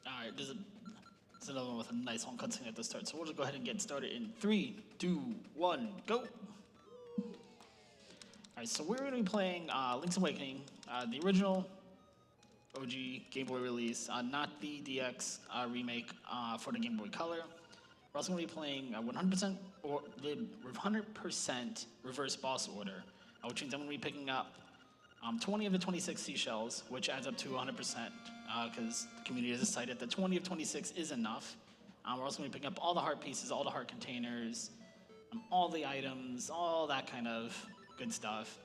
Alright, there's another one with a nice home cutscene at the start, so we'll just go ahead and get started in 3, 2, 1, go! Alright, so we're going to be playing Link's Awakening, the original OG Game Boy release, not the DX remake for the Game Boy Color. We're also going to be playing 100% or the 100% reverse boss order, which means I'm going to be picking up 20 of the 26 seashells, which adds up to 100%, because the community has decided that 20 of 26 is enough. We're also going to be picking up all the heart pieces, all the heart containers, all the items, all that kind of good stuff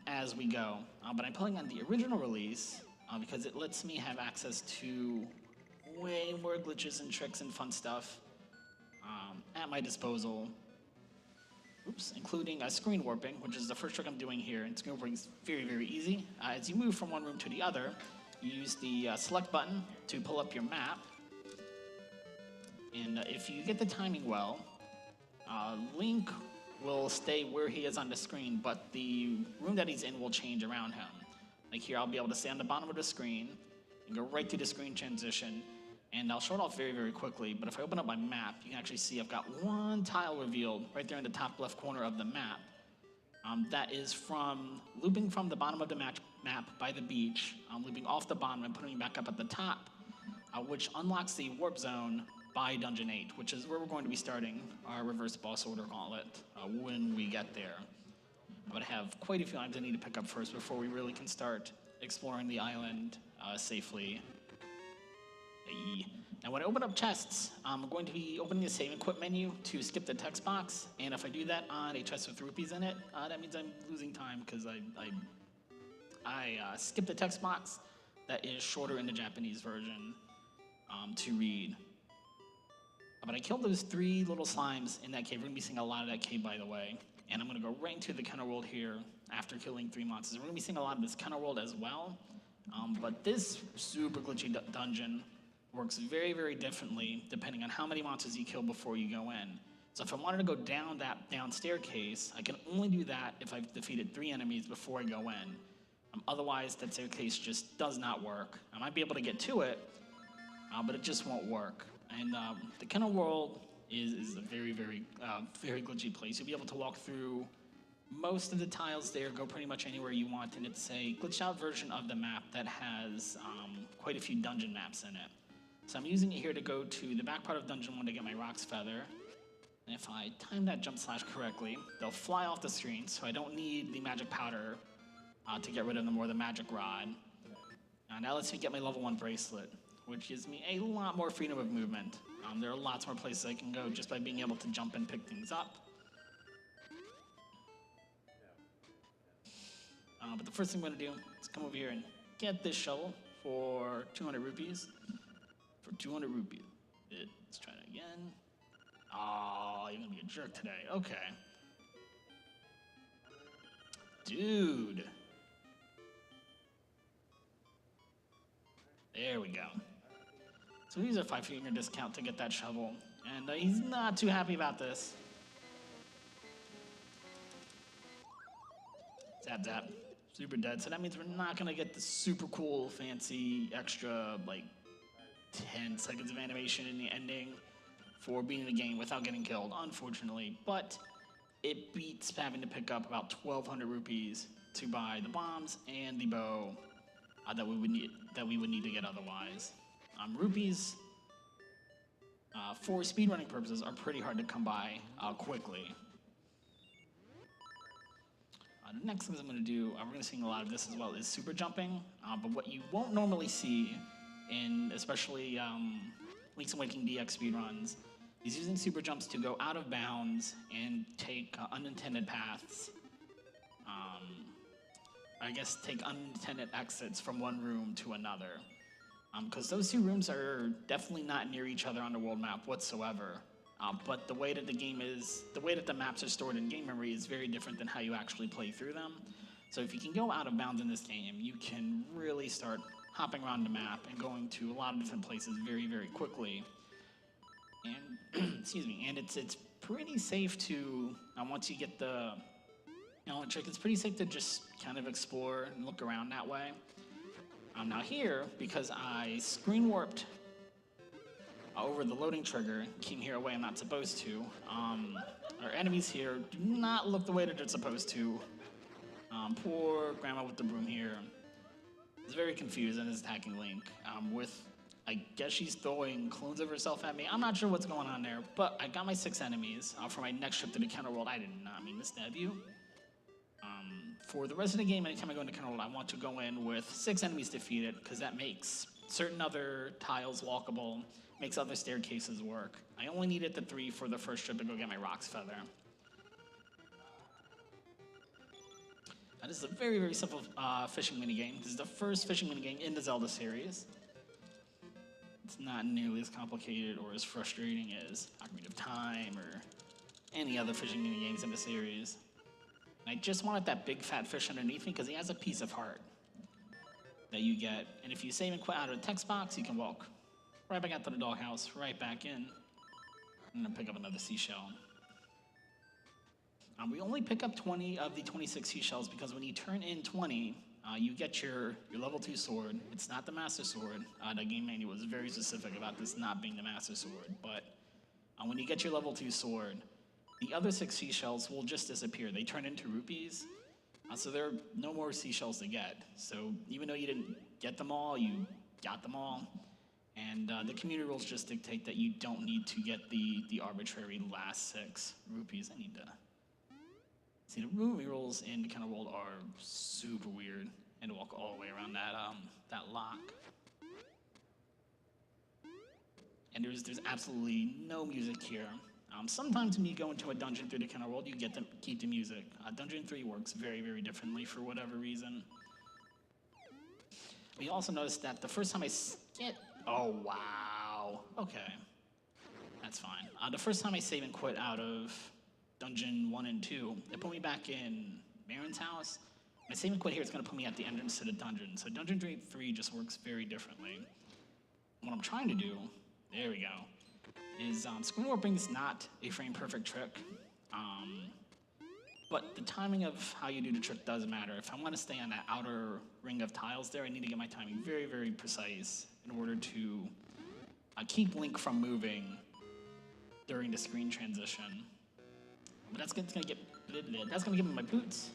as we go. But I'm playing on the original release because it lets me have access to way more glitches and tricks and fun stuff at my disposal. Oops, including screen warping, which is the first trick I'm doing here. And screen warping is very, very easy. As you move from one room to the other, you use the select button to pull up your map. And if you get the timing well, Link will stay where he is on the screen, but the room that he's in will change around him. Like here, I'll be able to stay on the bottom of the screen and go right through the screen transition. And I'll show it off very, very quickly, but if I open up my map, you can actually see I've got one tile revealed right there in the top left corner of the map. That is from looping from the bottom of the map by the beach, looping off the bottom and putting it back up at the top, which unlocks the warp zone by Dungeon 8, which is where we're going to be starting our reverse boss order gauntlet when we get there. But I have quite a few items I need to pick up first before we really can start exploring the island safely. Now when I open up chests, I'm going to be opening the save and quit menu to skip the text box, and if I do that on a chest with rupees in it, that means I'm losing time because I skip the text box that is shorter in the Japanese version to read. But I killed those 3 little slimes in that cave. We're going to be seeing a lot of that cave, by the way, and I'm going to go right into the Kenner World here after killing 3 monsters. We're going to be seeing a lot of this Kenner World as well, but this super glitchy dungeon works very, very differently depending on how many monsters you kill before you go in. So if I wanted to go down that down staircase, I can only do that if I've defeated 3 enemies before I go in. Otherwise, that staircase just does not work. I might be able to get to it, but it just won't work. And the Kenner World is a very, very, very glitchy place. You'll be able to walk through most of the tiles there, go pretty much anywhere you want, and it's a glitched out version of the map that has quite a few dungeon maps in it. So I'm using it here to go to the back part of Dungeon 1 to get my Rock's Feather. And if I time that jump slash correctly, they'll fly off the screen, so I don't need the magic powder to get rid of them or the magic rod. That lets me get my level 1 bracelet, which gives me a lot more freedom of movement. There are lots more places I can go just by being able to jump and pick things up. But the first thing I'm going to do is come over here and get this shovel for 200 rupees. For 200 rupees. Let's try it again. Oh, you're gonna be a jerk today. Okay. Dude. There we go. So he's a 5-finger discount to get that shovel. And he's not too happy about this. Zap, zap. Super dead. So that means we're not gonna get the super cool, fancy, extra, like, 10 seconds of animation in the ending for beating the game without getting killed, unfortunately. But it beats having to pick up about 1,200 rupees to buy the bombs and the bow that we would need to get otherwise. Rupees, for speedrunning purposes, are pretty hard to come by quickly. The next thing I'm going to do, we're going to see a lot of this as well, is super jumping. But what you won't normally see in especially Link's Awakening DX speedruns, is using super jumps to go out of bounds and take unintended paths. I guess take unintended exits from one room to another. Because those 2 rooms are definitely not near each other on the world map whatsoever. But the way that the maps are stored in game memory is very different than how you actually play through them. So if you can go out of bounds in this game, you can really start hopping around the map and going to a lot of different places very, very quickly. And excuse me, and it's pretty safe to once you get the trick, it's pretty safe to just kind of explore and look around that way. Now here, because I screen warped over the loading trigger, came here a way I'm not supposed to, our enemies here do not look the way that they're supposed to. Poor Grandma with the broom here is very confused and is attacking Link with, I guess she's throwing clones of herself at me. I'm not sure what's going on there, but I got my 6 enemies for my next trip to the Counterworld. I did not mean to stab you. For the rest of the game, anytime I go into Counterworld, I want to go in with 6 enemies defeated, because that makes certain other tiles walkable, makes other staircases work. I only needed the 3 for the first trip to go get my Rock's Feather. This is a very, very simple fishing minigame. This is the first fishing minigame in the Zelda series. It's not nearly as complicated or as frustrating as Ocarina of Time or any other fishing minigames in the series. And I just wanted that big fat fish underneath me because he has a piece of heart that you get. And if you save and quit out of the text box, you can walk right back out to the doghouse, right back in, and then pick up another seashell. We only pick up 20 of the 26 seashells because when you turn in 20, you get your level 2 sword. It's not the Master Sword. The game manual was very specific about this not being the Master Sword. But when you get your level 2 sword, the other 6 seashells will just disappear. They turn into rupees, so there are no more seashells to get. So even though you didn't get them all, you got them all. And the community rules just dictate that you don't need to get the arbitrary last 6 rupees. I need to... See, the movie rules in the Counterworld are super weird, and to walk all the way around that lock. And there's absolutely no music here. Sometimes when you go into a dungeon through the Counterworld, you get to keep the music. Dungeon 3 works very, very differently for whatever reason. We also noticed that the first time I oh, wow. Okay. That's fine. The first time I save and quit out of Dungeon 1 and 2, it put me back in Marin's house. My save and quit here is going to put me at the entrance to the dungeon. So Dungeon 3 just works very differently. What I'm trying to do, there we go, is screen warping is not a frame perfect trick. But the timing of how you do the trick does matter. If I want to stay on that outer ring of tiles there, I need to get my timing very, very precise in order to keep Link from moving during the screen transition. But that's gonna give me my boots,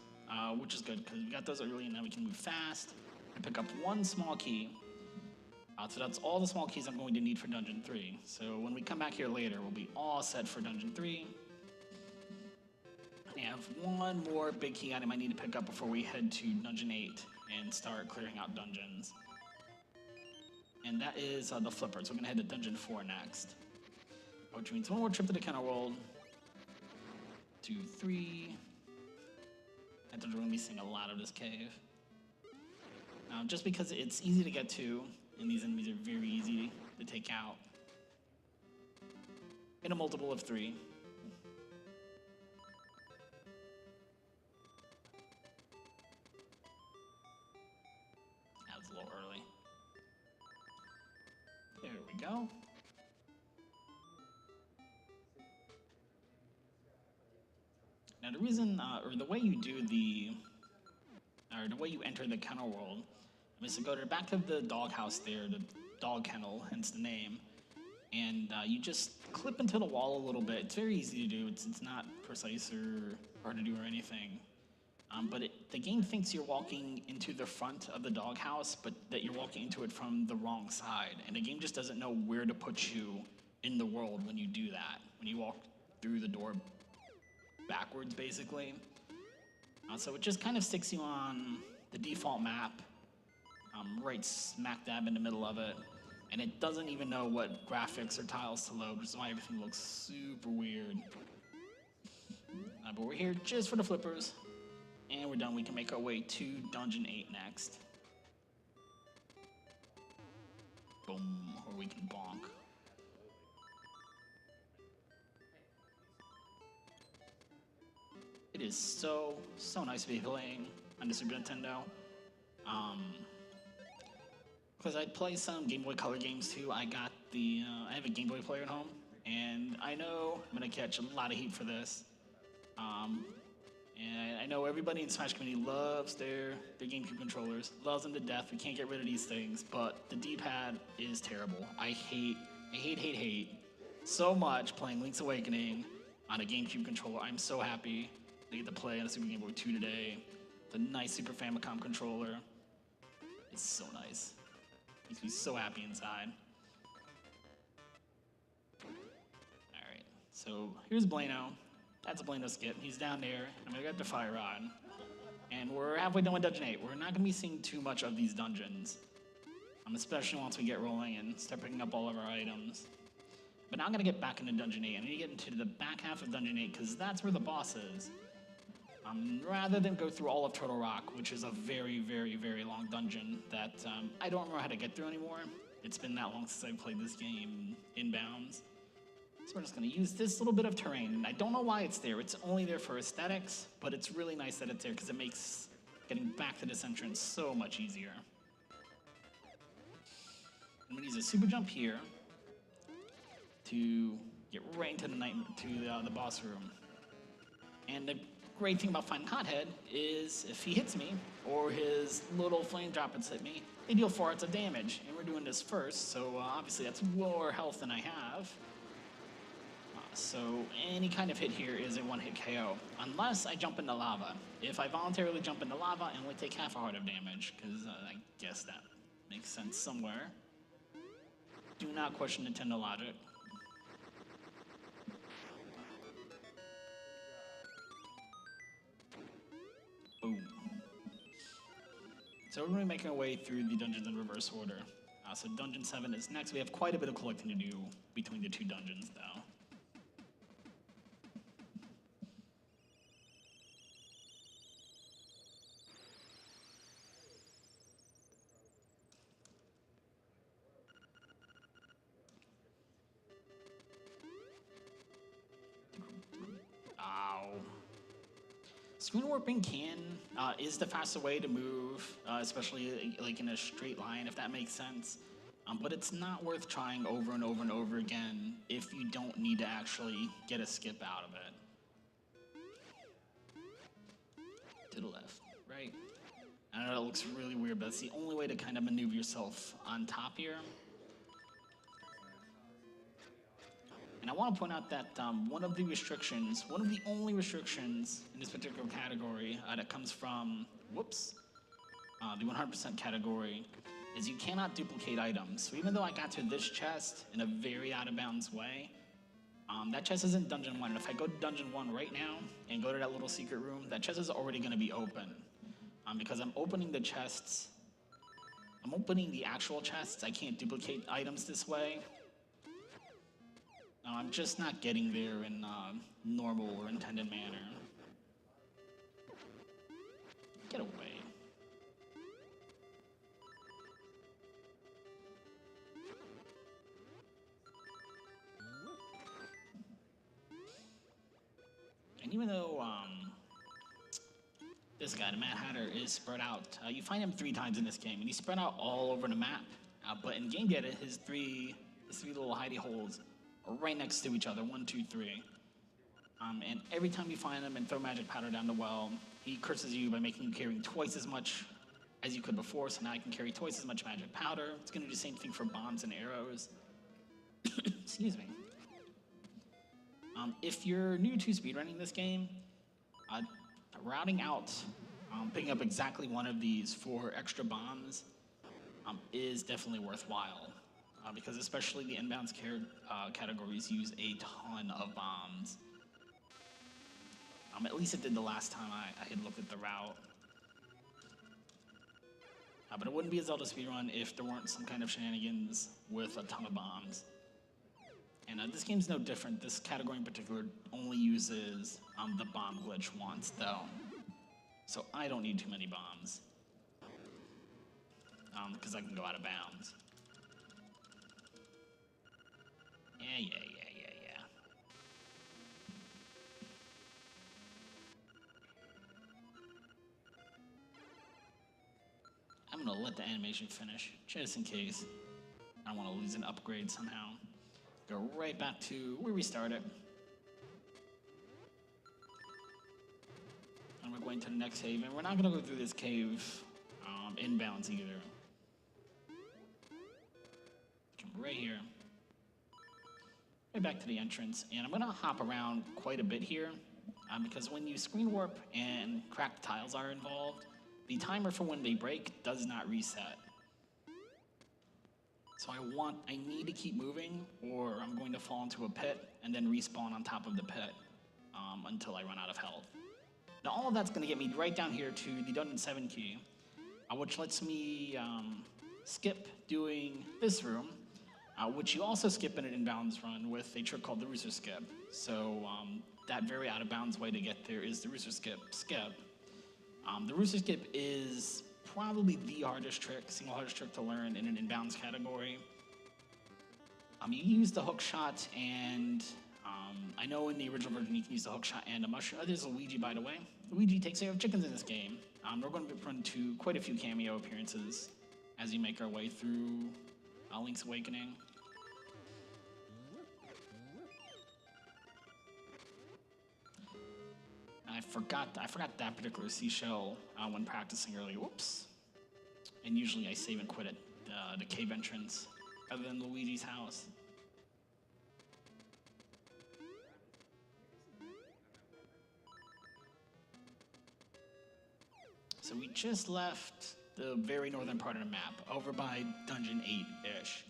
which is good because we got those early and now we can move fast and pick up 1 small key. So that's all the small keys I'm going to need for Dungeon 3. So when we come back here later, we'll be all set for Dungeon 3. I have 1 more big key item I need to pick up before we head to Dungeon 8 and start clearing out dungeons. And that is the flipper. So we're gonna head to Dungeon 4 next, which means 1 more trip to the Counterworld. 2, 3. I think we're going to be seeing a lot of this cave. Just because it's easy to get to, and these enemies are very easy to take out. In a multiple of 3. That was a little early. There we go. Now the reason, or the way you do the way you enter the Counterworld is to go to the back of the doghouse there, the dog kennel, hence the name, and you just clip into the wall a little bit. It's very easy to do. It's not precise or hard to do or anything. But the game thinks you're walking into the front of the doghouse, but that you're walking into it from the wrong side. And the game just doesn't know where to put you in the world when you do that. When you walk through the door backwards, basically. So it just kind of sticks you on the default map, right smack dab in the middle of it, and it doesn't even know what graphics or tiles to load, which is why everything looks super weird. But we're here just for the flippers, and we're done. We can make our way to Dungeon 8 next. Boom, or we can bonk. It is so nice to be playing on the Super Nintendo. Because I play some Game Boy Color games too. I have a Game Boy player at home, and I know I'm gonna catch a lot of heat for this. And I know everybody in the Smash community loves their GameCube controllers, loves them to death. We can't get rid of these things, but the D-pad is terrible. I hate so much playing Link's Awakening on a GameCube controller. I'm so happy to get to play on a Super Game Boy 2 today. The nice Super Famicom controller. It's so nice. Makes me so happy inside. Alright, so here's Blano. That's a Blano skip. He's down there. I'm gonna get the Fire Rod. And we're halfway done with Dungeon 8. We're not gonna be seeing too much of these dungeons. Especially once we get rolling and start picking up all of our items. But now I'm gonna get back into Dungeon 8. I need to get into the back half of Dungeon 8 because that's where the boss is. Rather than go through all of Turtle Rock, which is a very long dungeon that I don't remember how to get through anymore. It's been that long since I played this game inbounds. So we're just gonna use this little bit of terrain. And I don't know why it's there. It's only there for aesthetics, but it's really nice that it's there because it makes getting back to this entrance so much easier. I'm gonna use a super jump here to get right into the boss room. And the great thing about Finding Hothead is if he hits me, or his little flame droplets hit me, they deal 4 hearts of damage. And we're doing this first, so obviously that's more health than I have. So any kind of hit here is a one-hit KO, unless I jump into lava. If I voluntarily jump into lava, I only take half a heart of damage, because I guess that makes sense somewhere. Do not question Nintendo logic. Boom. So we're going to be making our way through the dungeons in reverse order. So Dungeon 7 is next. We have quite a bit of collecting to do between the 2 dungeons, though. Screen warping is the faster way to move, especially like in a straight line, if that makes sense. But it's not worth trying over and over and over again if you don't need to actually get a skip out of it. To the left, right? I know that looks really weird, but that's the only way to kind of maneuver yourself on top here. And I want to point out that one of the only restrictions in this particular category that comes from, the 100% category, is you cannot duplicate items. So even though I got to this chest in a very out of bounds way, that chest is in Dungeon 1. And if I go to Dungeon 1 right now and go to that little secret room, that chest is already going to be open. Because I'm opening the chests, I'm opening the actual chests. I can't duplicate items this way. I'm just not getting there in normal or intended manner. Get away. And even though this guy, the Mad Hatter, is spread out, you find him 3 times in this game, and he's spread out all over the map. But in Game Get It, his three little hidey holes are right next to each other, 1, 2, 3. And every time you find him and throw magic powder down the well, he curses you by making you carry twice as much as you could before, so now you can carry twice as much magic powder. It's going to do the same thing for bombs and arrows. Excuse me. If you're new to speedrunning this game, routing out, picking up exactly one of these for extra bombs is definitely worthwhile. Because especially the inbounds categories use a ton of bombs. At least it did the last time I had looked at the route. But it wouldn't be a Zelda speedrun if there weren't some kind of shenanigans with a ton of bombs. And this game's no different. This category in particular only uses the bomb glitch once, though. So I don't need too many bombs. Because I can go out of bounds. Yeah. I'm gonna let the animation finish, just in case. I don't want to lose an upgrade somehow. Go right back to where we started. And we're going to the next cave, and we're not going to go through this cave inbounds either. Come right here. Right back to the entrance, and I'm going to hop around quite a bit here, because when you screen warp and cracked tiles are involved, the timer for when they break does not reset. So I need to keep moving, or I'm going to fall into a pit and then respawn on top of the pit until I run out of health. Now all of that's going to get me right down here to the Dungeon 7 key, which lets me skip doing this room, which you also skip in an inbounds run with a trick called the Rooster Skip. So that very out of bounds way to get there is the Rooster Skip. The Rooster Skip is probably the hardest trick, single hardest trick to learn in an inbounds category. You use the hook shot, and I know in the original version you can use the hook shot and a mushroom. There's Luigi, by the way. Luigi takes care of chickens in this game. We're going to run to quite a few cameo appearances as we make our way through Link's Awakening. I forgot that particular seashell when practicing earlier. Whoops. And usually I save and quit at the cave entrance rather than Luigi's house. So we just left the very northern part of the map, over by Dungeon 8-ish.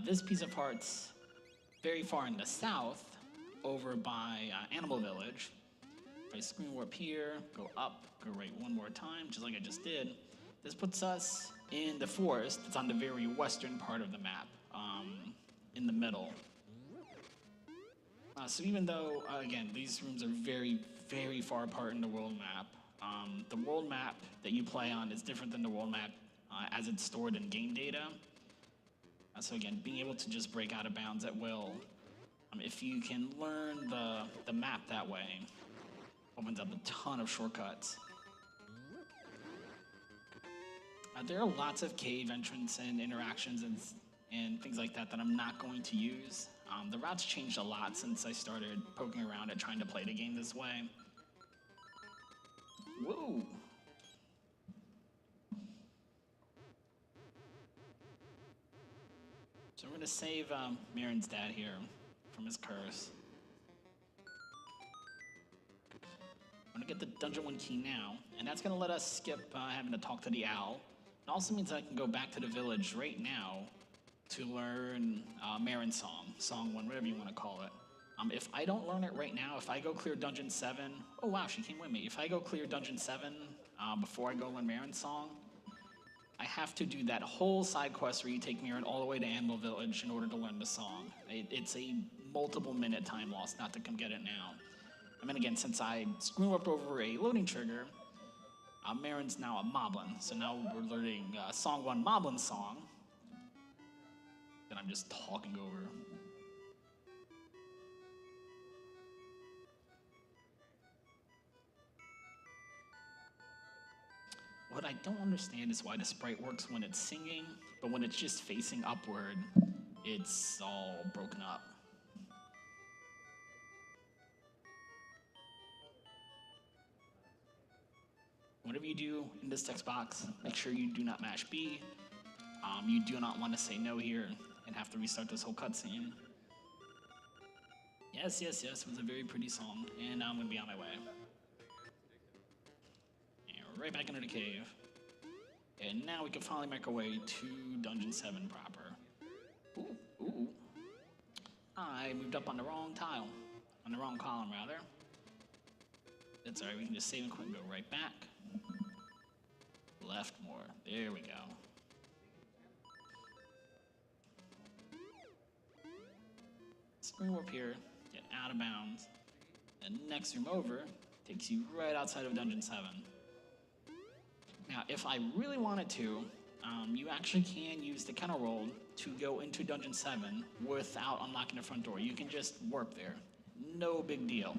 This piece of heart's very far in the south, over by Animal Village. If I screen warp here, go up, go right one more time, just like I just did, this puts us in the forest. It's on the very western part of the map, in the middle. So even though, again, these rooms are very, very far apart in the world map, the world map that you play on is different than the world map as it's stored in game data. So again, being able to just break out of bounds at will, if you can learn the map that way, opens up a ton of shortcuts. There are lots of cave entrance and interactions and things like that I'm not going to use. The routes changed a lot since I started poking around at trying to play the game this way. Whoa! So we're going to save Mirren's dad here from his curse. I'm going to get the Dungeon 1 key now, and that's going to let us skip having to talk to the owl. It also means I can go back to the village right now to learn Marin's Song 1, whatever you want to call it. If I don't learn it right now, if I go clear Dungeon 7, oh wow, she came with me. If I go clear Dungeon 7 before I go learn Marin's Song, I have to do that whole side quest where you take Marin all the way to Animal Village in order to learn the song. It's a multiple minute time loss not to come get it now. And then again, since I screw up over a loading trigger, Marin's now a Moblin. So now we're learning Song 1 Moblin's song that I'm just talking over. What I don't understand is why the sprite works when it's singing, but when it's just facing upward, it's all broken up. Whatever you do in this text box, make sure you do not mash B. You do not want to say no here and have to restart this whole cutscene. Yes, yes, yes, it was a very pretty song, and now I'm going to be on my way. And we're right back into the cave. And now we can finally make our way to Dungeon 7 proper. Ooh, ooh. I moved up on the wrong tile. On the wrong column, rather. That's alright, we can just save and quit and go right back. Left more. There we go. Spring warp here, get out of bounds. And next room over takes you right outside of Dungeon 7. Now, if I really wanted to, you actually can use the kennel roll to go into Dungeon 7 without unlocking the front door. You can just warp there. No big deal.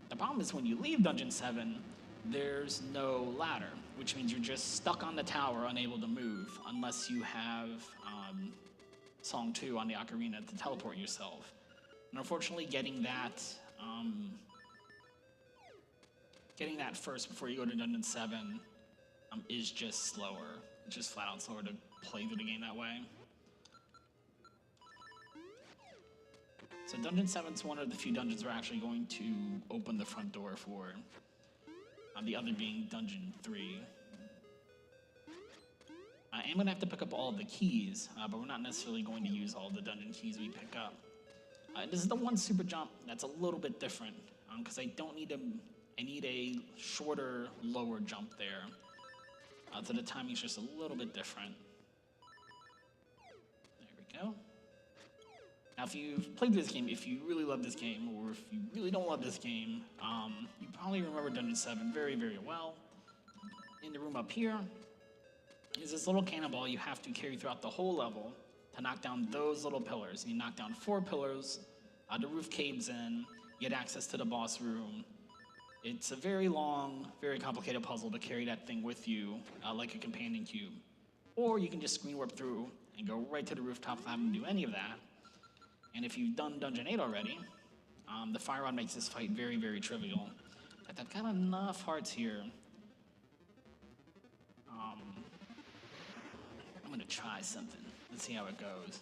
The problem is when you leave Dungeon 7, there's no ladder, which means you're just stuck on the tower, unable to move, unless you have Song 2 on the ocarina to teleport yourself. And unfortunately, getting that getting that first before you go to Dungeon 7 is just slower. It's just flat out slower to play through the game that way. So Dungeon 7 is one of the few dungeons we're actually going to open the front door for. The other being Dungeon 3. I am going to have to pick up all the keys, but we're not necessarily going to use all the dungeon keys we pick up. This is the one super jump that's a little bit different, because I don't need I need a shorter, lower jump there. So the timing's just a little bit different. There we go. Now, if you've played this game, if you really love this game, or if you really don't love this game, you probably remember Dungeon 7 very, very well. In the room up here is this little cannonball you have to carry throughout the whole level to knock down those little pillars. And you knock down 4 pillars, the roof caves in, you get access to the boss room. It's a very long, very complicated puzzle to carry that thing with you, like a companion cube. Or you can just screen warp through and go right to the rooftop without having to do any of that. And if you've done Dungeon 8 already, the fire rod makes this fight very, very trivial. But I've got enough hearts here. I'm gonna try something. Let's see how it goes.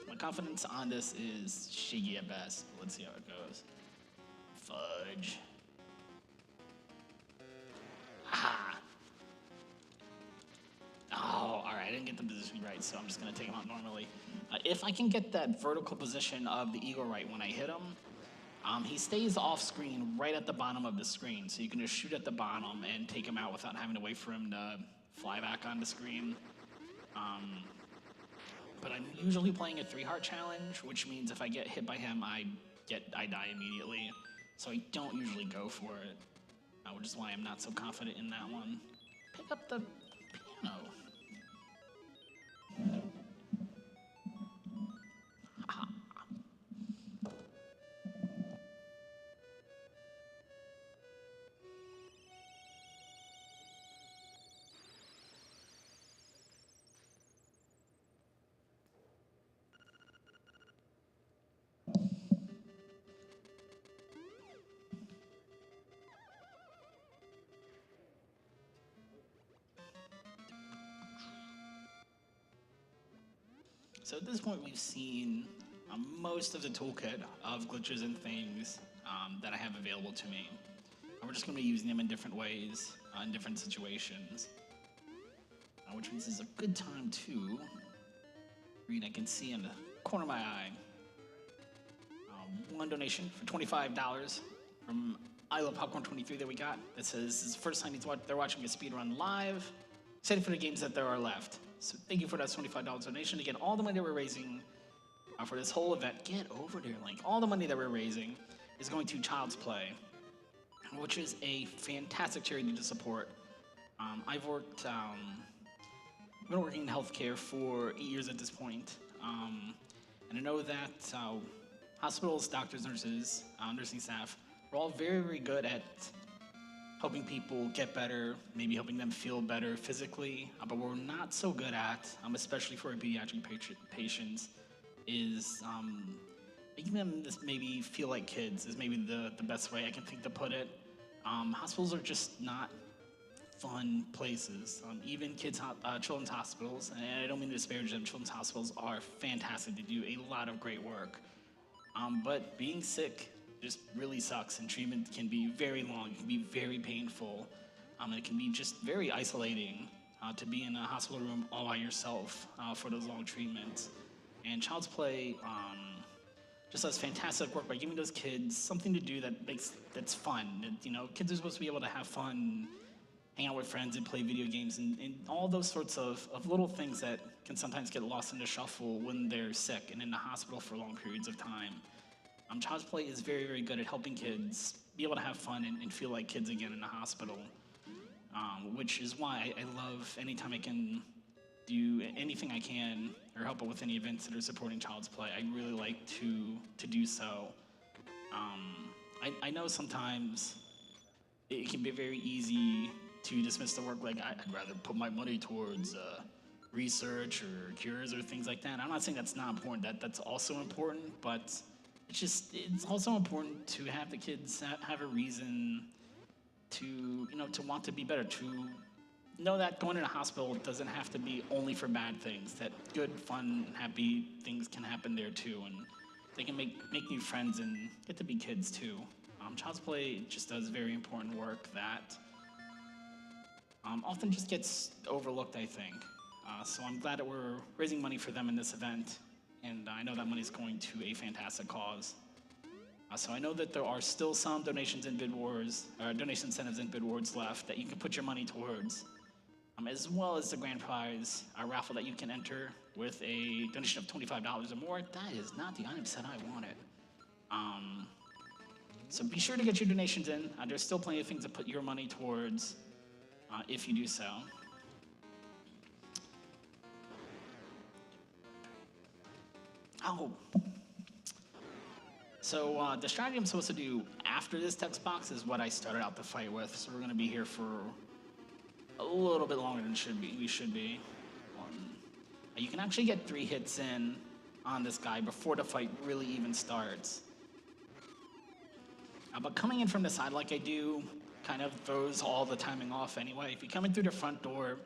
My confidence on this is shiggy at best. Let's see how it goes. Fudge. Ah. Oh, all right. I didn't get the position right, so I'm just gonna take him out normally. If I can get that vertical position of the eagle right when I hit him, he stays off screen right at the bottom of the screen, so you can just shoot at the bottom and take him out without having to wait for him to fly back on the screen. But I'm usually playing a 3-heart challenge, which means if I get hit by him, I die immediately. So I don't usually go for it, which is why I'm not so confident in that one. Pick up the piano. So at this point, we've seen most of the toolkit of glitches and things that I have available to me. And we're just going to be using them in different ways, in different situations. Which means it's a good time to read. I can see in the corner of my eye one donation for $25 from I Love Popcorn 23 that we got that says this is the first time they're watching a speedrun live, excited for the games that there are left. So thank you for that $25 donation. Again, all the money that we're raising for this whole event, get over there, Link. All the money that we're raising is going to Child's Play, which is a fantastic charity to support. I've been working in healthcare for 8 years at this point, and I know that hospitals, doctors, nurses, nursing staff, we're all very, very good at helping people get better, maybe helping them feel better physically, but what we're not so good at, especially for our pediatric patients, is making them maybe feel like kids is maybe the best way I can think to put it. Hospitals are just not fun places. Even children's hospitals, and I don't mean to disparage them, children's hospitals are fantastic. They do a lot of great work. But being sick just really sucks, and treatment can be very long, it can be very painful, and it can be just very isolating to be in a hospital room all by yourself for those long treatments. And Child's Play just does fantastic work by giving those kids something to do that's fun. You know, kids are supposed to be able to have fun, hang out with friends and play video games, and all those sorts of little things that can sometimes get lost in the shuffle when they're sick and in the hospital for long periods of time. Child's Play is very, very good at helping kids be able to have fun and feel like kids again in the hospital, which is why I love anytime I can do anything I can or help out with any events that are supporting Child's Play. I really like to do so. I know sometimes it can be very easy to dismiss the work like I'd rather put my money towards research or cures or things like that. I'm not saying that's not important. That's also important, but it's also important to have the kids have a reason to, to want to be better, to know that going to the hospital doesn't have to be only for bad things, that good, fun, happy things can happen there too, and they can make new friends and get to be kids too. Child's Play just does very important work that often just gets overlooked, I think. So I'm glad that we're raising money for them in this event, and I know that money's going to a fantastic cause. So I know that there are still some donations in Bid Wars, or donation incentives in Bid Wars left that you can put your money towards, as well as the grand prize raffle that you can enter with a donation of $25 or more. That is not the item set I wanted. So be sure to get your donations in. There's still plenty of things to put your money towards if you do so. Oh. So the strategy I'm supposed to do after this text box is what I started out the fight with. So we're going to be here for a little bit longer than we should be. You can actually get 3 hits in on this guy before the fight really even starts. But coming in from the side like I do kind of throws all the timing off anyway. If you come in through the front door,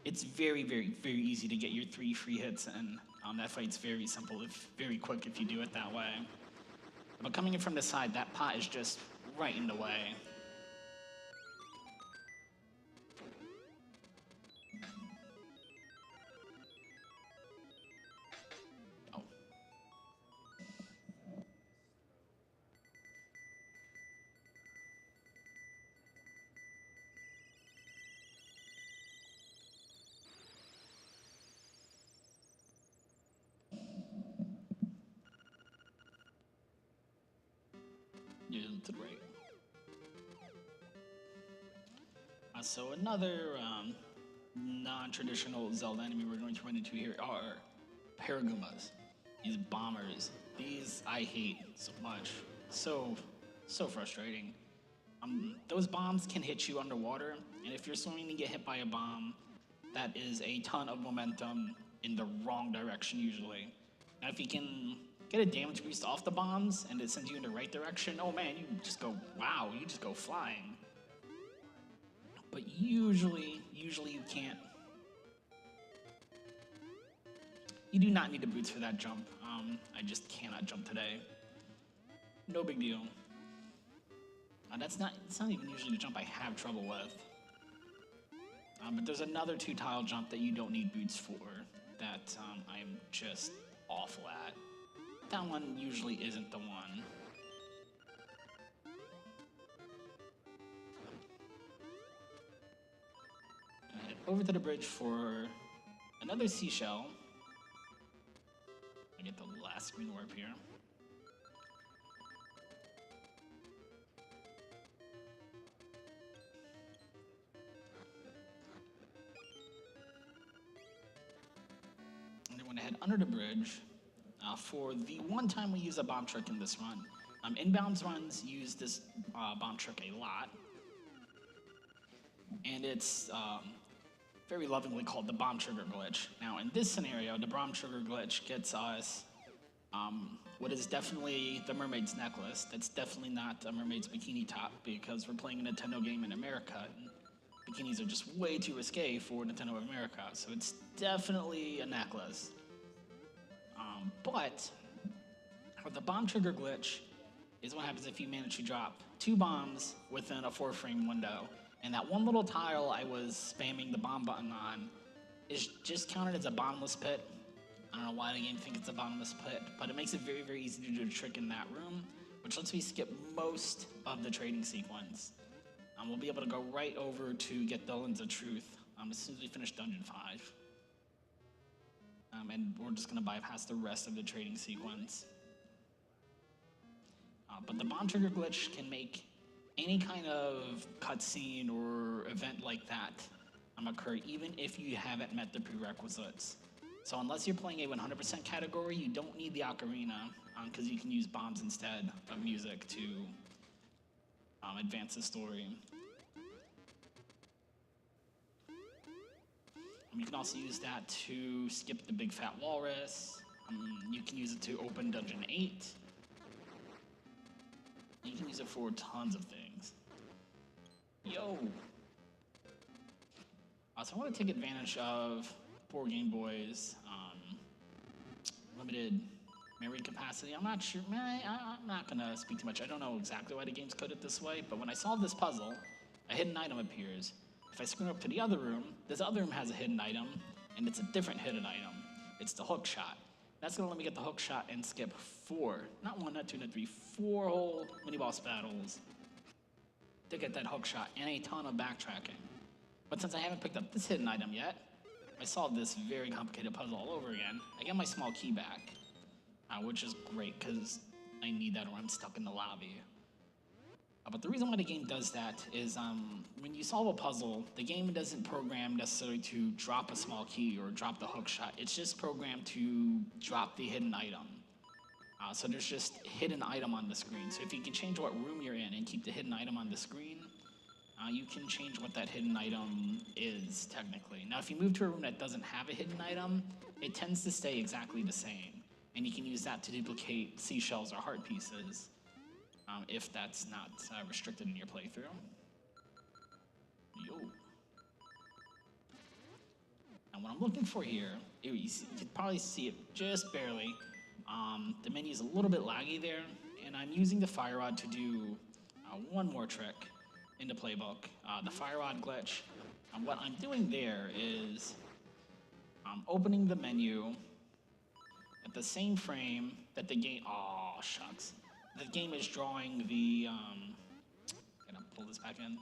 it's very, very, very easy to get your 3 free hits in. That fight's very simple, very quick if you do it that way. But coming in from the side, that pot is just right in the way. Oh. Yeah, to the right. So another non-traditional Zelda enemy we're going to run into here are Paragumas. These bombers. These I hate so much. So frustrating. Those bombs can hit you underwater, and if you're swimming and get hit by a bomb, that is a ton of momentum in the wrong direction usually. Now if you can get a damage boost off the bombs and it sends you in the right direction, oh man, you just go, wow, you just go flying. But usually you can't. You do not need the boots for that jump. I just cannot jump today. No big deal. It's not even usually the jump I have trouble with. But there's another 2-tile jump that you don't need boots for that I'm just awful at. That one usually isn't the one. Head over to the bridge for another seashell. I get the last screen warp here. And then when I head under the bridge, for the one time we use a bomb trick in this run. Inbounds runs use this bomb trick a lot. And it's very lovingly called the bomb trigger glitch. Now in this scenario, the bomb trigger glitch gets us what is definitely the mermaid's necklace. That's definitely not a mermaid's bikini top because we're playing a Nintendo game in America. And bikinis are just way too risque for Nintendo of America. So it's definitely a necklace. But the bomb trigger glitch is what happens if you manage to drop 2 bombs within a 4-frame window. And that one little tile I was spamming the bomb button on is just counted as a bottomless pit. I don't know why the game thinks it's a bottomless pit, but it makes it very, very easy to do a trick in that room, which lets me skip most of the trading sequence. We'll be able to go right over to get the Lens of Truth as soon as we finish Dungeon 5. And we're just going to bypass the rest of the trading sequence. But the bomb trigger glitch can make any kind of cutscene or event like that occur, even if you haven't met the prerequisites. So unless you're playing a 100% category, you don't need the ocarina, because you can use bombs instead of music to advance the story. You can also use that to skip the big fat walrus. You can use it to open Dungeon 8. You can use it for tons of things. Yo! So I want to take advantage of poor Game Boy's limited memory capacity. I'm not sure, I'm not gonna speak too much. I don't know exactly why the game's coded this way, but when I solve this puzzle, a hidden item appears. If I screw up to the other room, this other room has a hidden item, and it's a different hidden item. It's the hook shot. That's gonna let me get the hook shot and skip 4, not 1, not 2, not 3, 4 whole mini-boss battles to get that hook shot and a ton of backtracking. But since I haven't picked up this hidden item yet, I solved this very complicated puzzle all over again. I get my small key back, which is great because I need that or I'm stuck in the lobby. But the reason why the game does that is when you solve a puzzle, the game doesn't program necessarily to drop a small key or drop the hook shot. It's just programmed to drop the hidden item. So there's just hidden item on the screen. So if you can change what room you're in and keep the hidden item on the screen, you can change what that hidden item is, technically. Now, if you move to a room that doesn't have a hidden item, it tends to stay exactly the same. And you can use that to duplicate seashells or heart pieces, if that's not restricted in your playthrough. Yo. And what I'm looking for here, you can probably see it just barely. The menu's a little bit laggy there, and I'm using the fire rod to do one more trick in the playbook, the fire rod glitch. And what I'm doing there is I'm opening the menu at the same frame that the game, oh shucks, the game is drawing the, gonna pull this back in,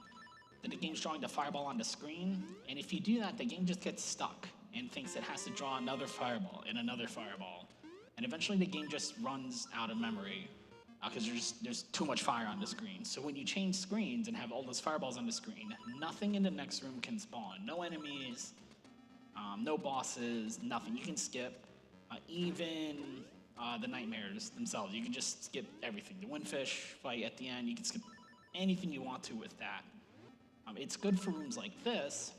that the game's drawing the fireball on the screen, and if you do that, the game just gets stuck and thinks it has to draw another fireball and another fireball, and eventually the game just runs out of memory. Because there's too much fire on the screen. So when you change screens and have all those fireballs on the screen, nothing in the next room can spawn. No enemies, no bosses, nothing. You can skip even the nightmares themselves. You can just skip everything. The windfish fight at the end, you can skip anything you want to with that. It's good for rooms like this,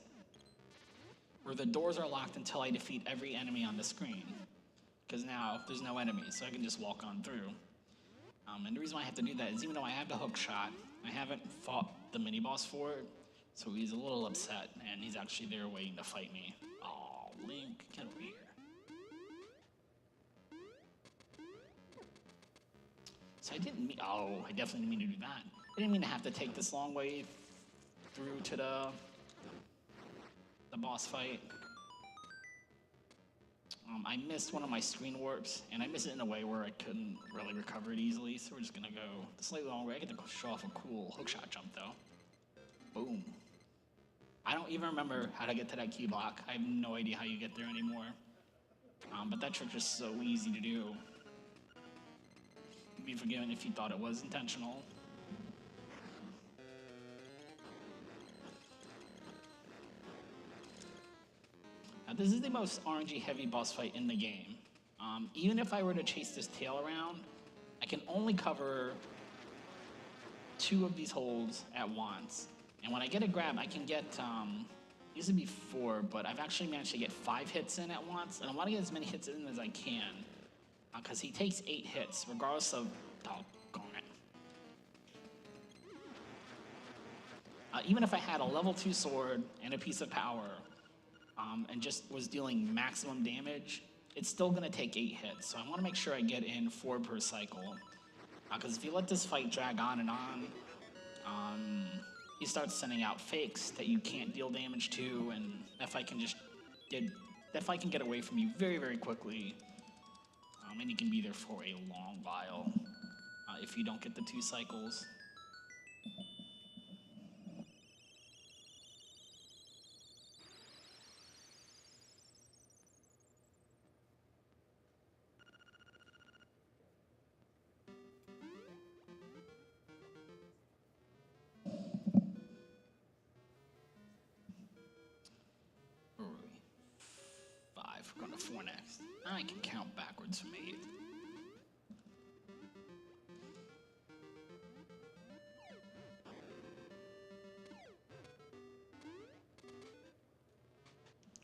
where the doors are locked until I defeat every enemy on the screen. Because now there's no enemies, so I can just walk on through. And the reason why I have to do that is even though I have the hook shot, I haven't fought the mini-boss for it, so he's a little upset, and he's actually there waiting to fight me. Oh, Link, get over here. So I didn't mean, I definitely didn't mean to do that. I didn't mean to have to take this long way through to the boss fight. I missed one of my screen warps, and I missed it in a way where I couldn't really recover it easily, so we're just gonna go the slightly long way. I get to show off a cool hookshot jump, though. Boom. I don't even remember how to get to that key block. I have no idea how you get there anymore. But that trick is so easy to do. You'd be forgiven if you thought it was intentional. Now, this is the most RNG-heavy boss fight in the game. Even if I were to chase this tail around, I can only cover 2 of these holes at once. And when I get a grab, I can get, used to be 4, but I've actually managed to get 5 hits in at once. And I want to get as many hits in as I can, because he takes 8 hits, regardless of, doggone it. Even if I had a level 2 sword and a piece of power, and just was dealing maximum damage, it's still gonna take 8 hits. So I wanna make sure I get in 4 per cycle. Because if you let this fight drag on and on, he starts sending out fakes that you can't deal damage to, and that fight can get away from you very, very quickly. And you can be there for a long while if you don't get the 2 cycles. We're going to 4 next. I can count backwards from 8.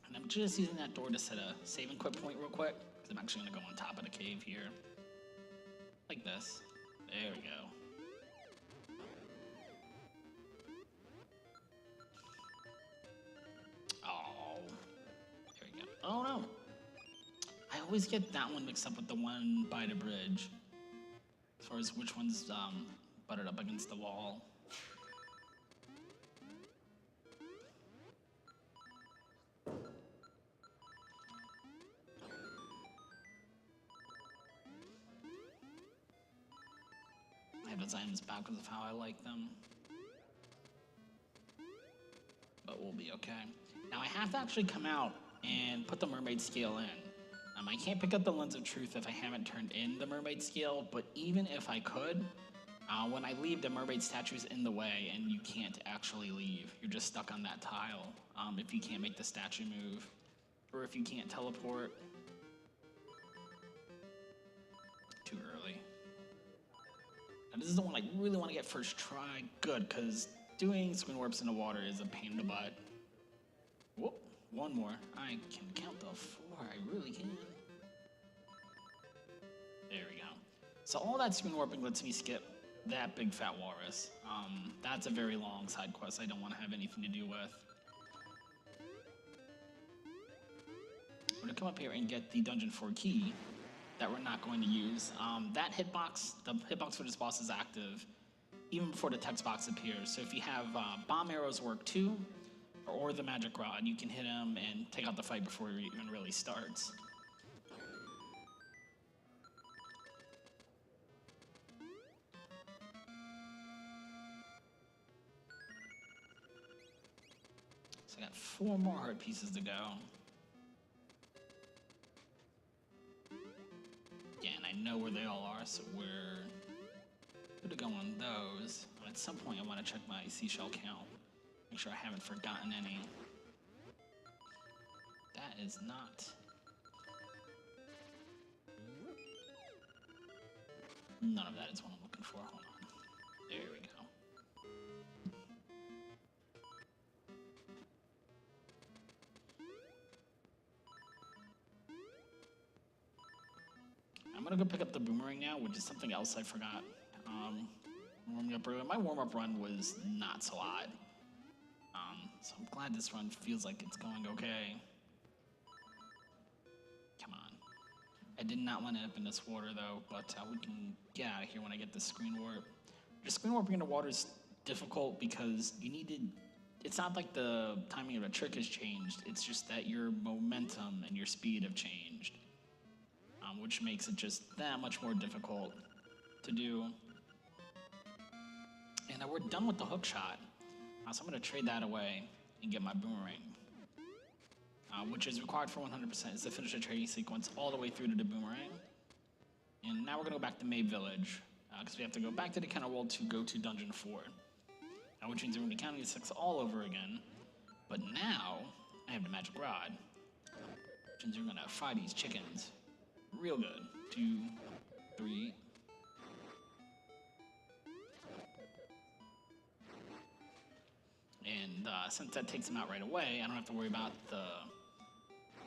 And I'm just using that door to set a save and quit point real quick, because I'm actually going to go on top of the cave here. Like this. There we go. Oh no! I always get that one mixed up with the one by the bridge. As far as which one's butted up against the wall. I have those items backwards of how I like them. But we'll be okay. Now I have to actually come out and put the mermaid scale in. I can't pick up the lens of truth if I haven't turned in the mermaid scale, but even if I could, when I leave, the mermaid statue's in the way and you can't actually leave. You're just stuck on that tile if you can't make the statue move, or if you can't teleport. Too early. Now this is the one I really want to get first try. Good, because doing screen warps in the water is a pain in the butt. Whoop, one more. I can count the 4, I really can. There we go. So all that screen warping lets me skip that big fat walrus. That's a very long side quest I don't want to have anything to do with. We're gonna come up here and get the Dungeon 4 key that we're not going to use. That hitbox, the hitbox for this boss is active even before the text box appears. So if you have bomb arrows work too, or the magic rod, you can hit him and take out the fight before it even really starts. So I got 4 more heart pieces to go. Yeah, and I know where they all are, so we're gonna go on those. At some point I want to check my seashell count. Make sure I haven't forgotten any. That is not... None of that is what I'm looking for. Hold on. There we go. I'm gonna go pick up the boomerang now, which is something else I forgot. Warming up earlier. My warm-up run was not so odd. So I'm glad this run feels like it's going okay. Come on. I did not want to end up in this water though, but we can get out of here when I get the screen warp. The screen warping in the water is difficult because you need to... It's not like the timing of a trick has changed, it's just that your momentum and your speed have changed. Which makes it just that much more difficult to do. And we're done with the hook shot, so I'm going to trade that away and get my boomerang, which is required for 100%, is to finish the trading sequence all the way through to the boomerang. And now we're going to go back to Mabe Village, because we have to go back to the Counter World to go to Dungeon 4, which means we're going to be counting the 6 all over again. But now I have the magic rod, which means we're going to fry these chickens real good. 2, 3. And since that takes him out right away, I don't have to worry about the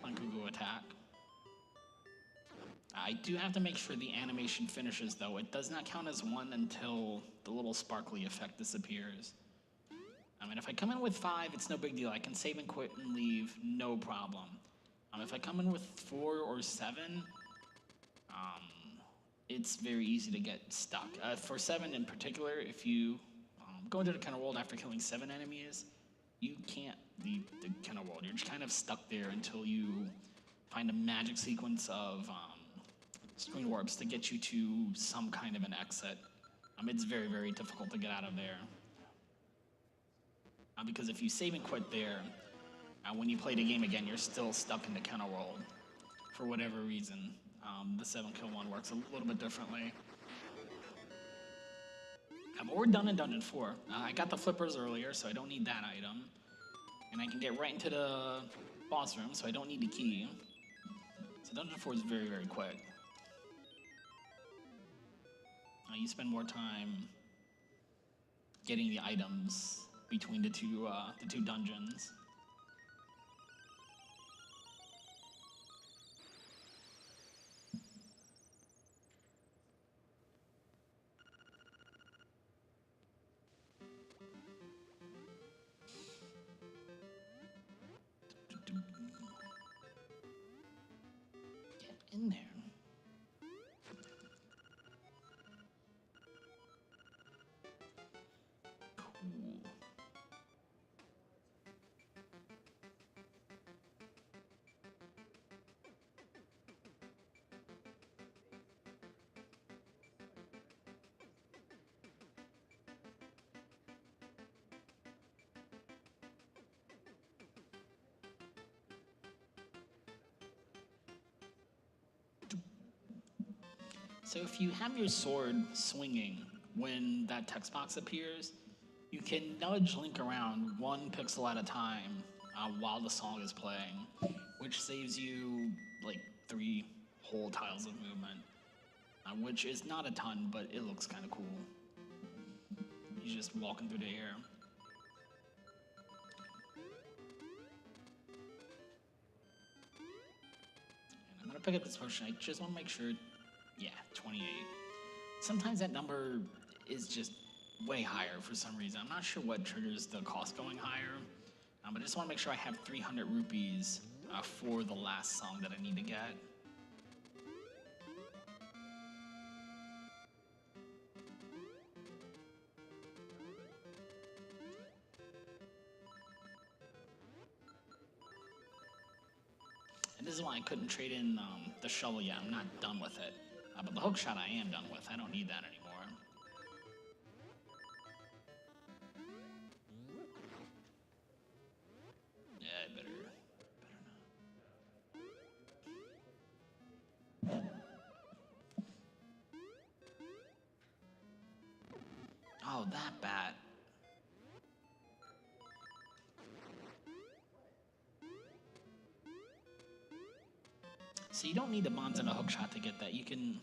Lankugu attack. I do have to make sure the animation finishes, though. It does not count as 1 until the little sparkly effect disappears. I mean, if I come in with 5, it's no big deal. I can save and quit and leave, no problem. If I come in with 4 or 7, it's very easy to get stuck. For 7 in particular, if you go into the Counter World after killing 7 enemies, you can't leave the Counter World. You're just kind of stuck there until you find a magic sequence of screen warps to get you to some kind of an exit. It's very, very difficult to get out of there. Because if you save and quit there, when you play the game again, you're still stuck in the Counter World for whatever reason. The 7-kill one works a little bit differently. But we're done in Dungeon 4. I got the flippers earlier, so I don't need that item. And I can get right into the boss room, so I don't need the key. So Dungeon 4 is very, very quick. You spend more time getting the items between the two dungeons. in there? Cool. So if you have your sword swinging when that text box appears, you can nudge Link around one pixel at a time while the song is playing, which saves you like 3 whole tiles of movement, which is not a ton, but it looks kind of cool. He's just walking through the air. And I'm gonna pick up this potion. I just want to make sure. Yeah, 28. Sometimes that number is just way higher for some reason. I'm not sure what triggers the cost going higher, but I just want to make sure I have 300 rupees for the last song that I need to get. And this is why I couldn't trade in the shovel yet. I'm not done with it. But the hook shot I am done with. I don't need that anymore. Yeah, I better not. Oh, that bat. So you don't need the bombs and a hook shot to get that. You can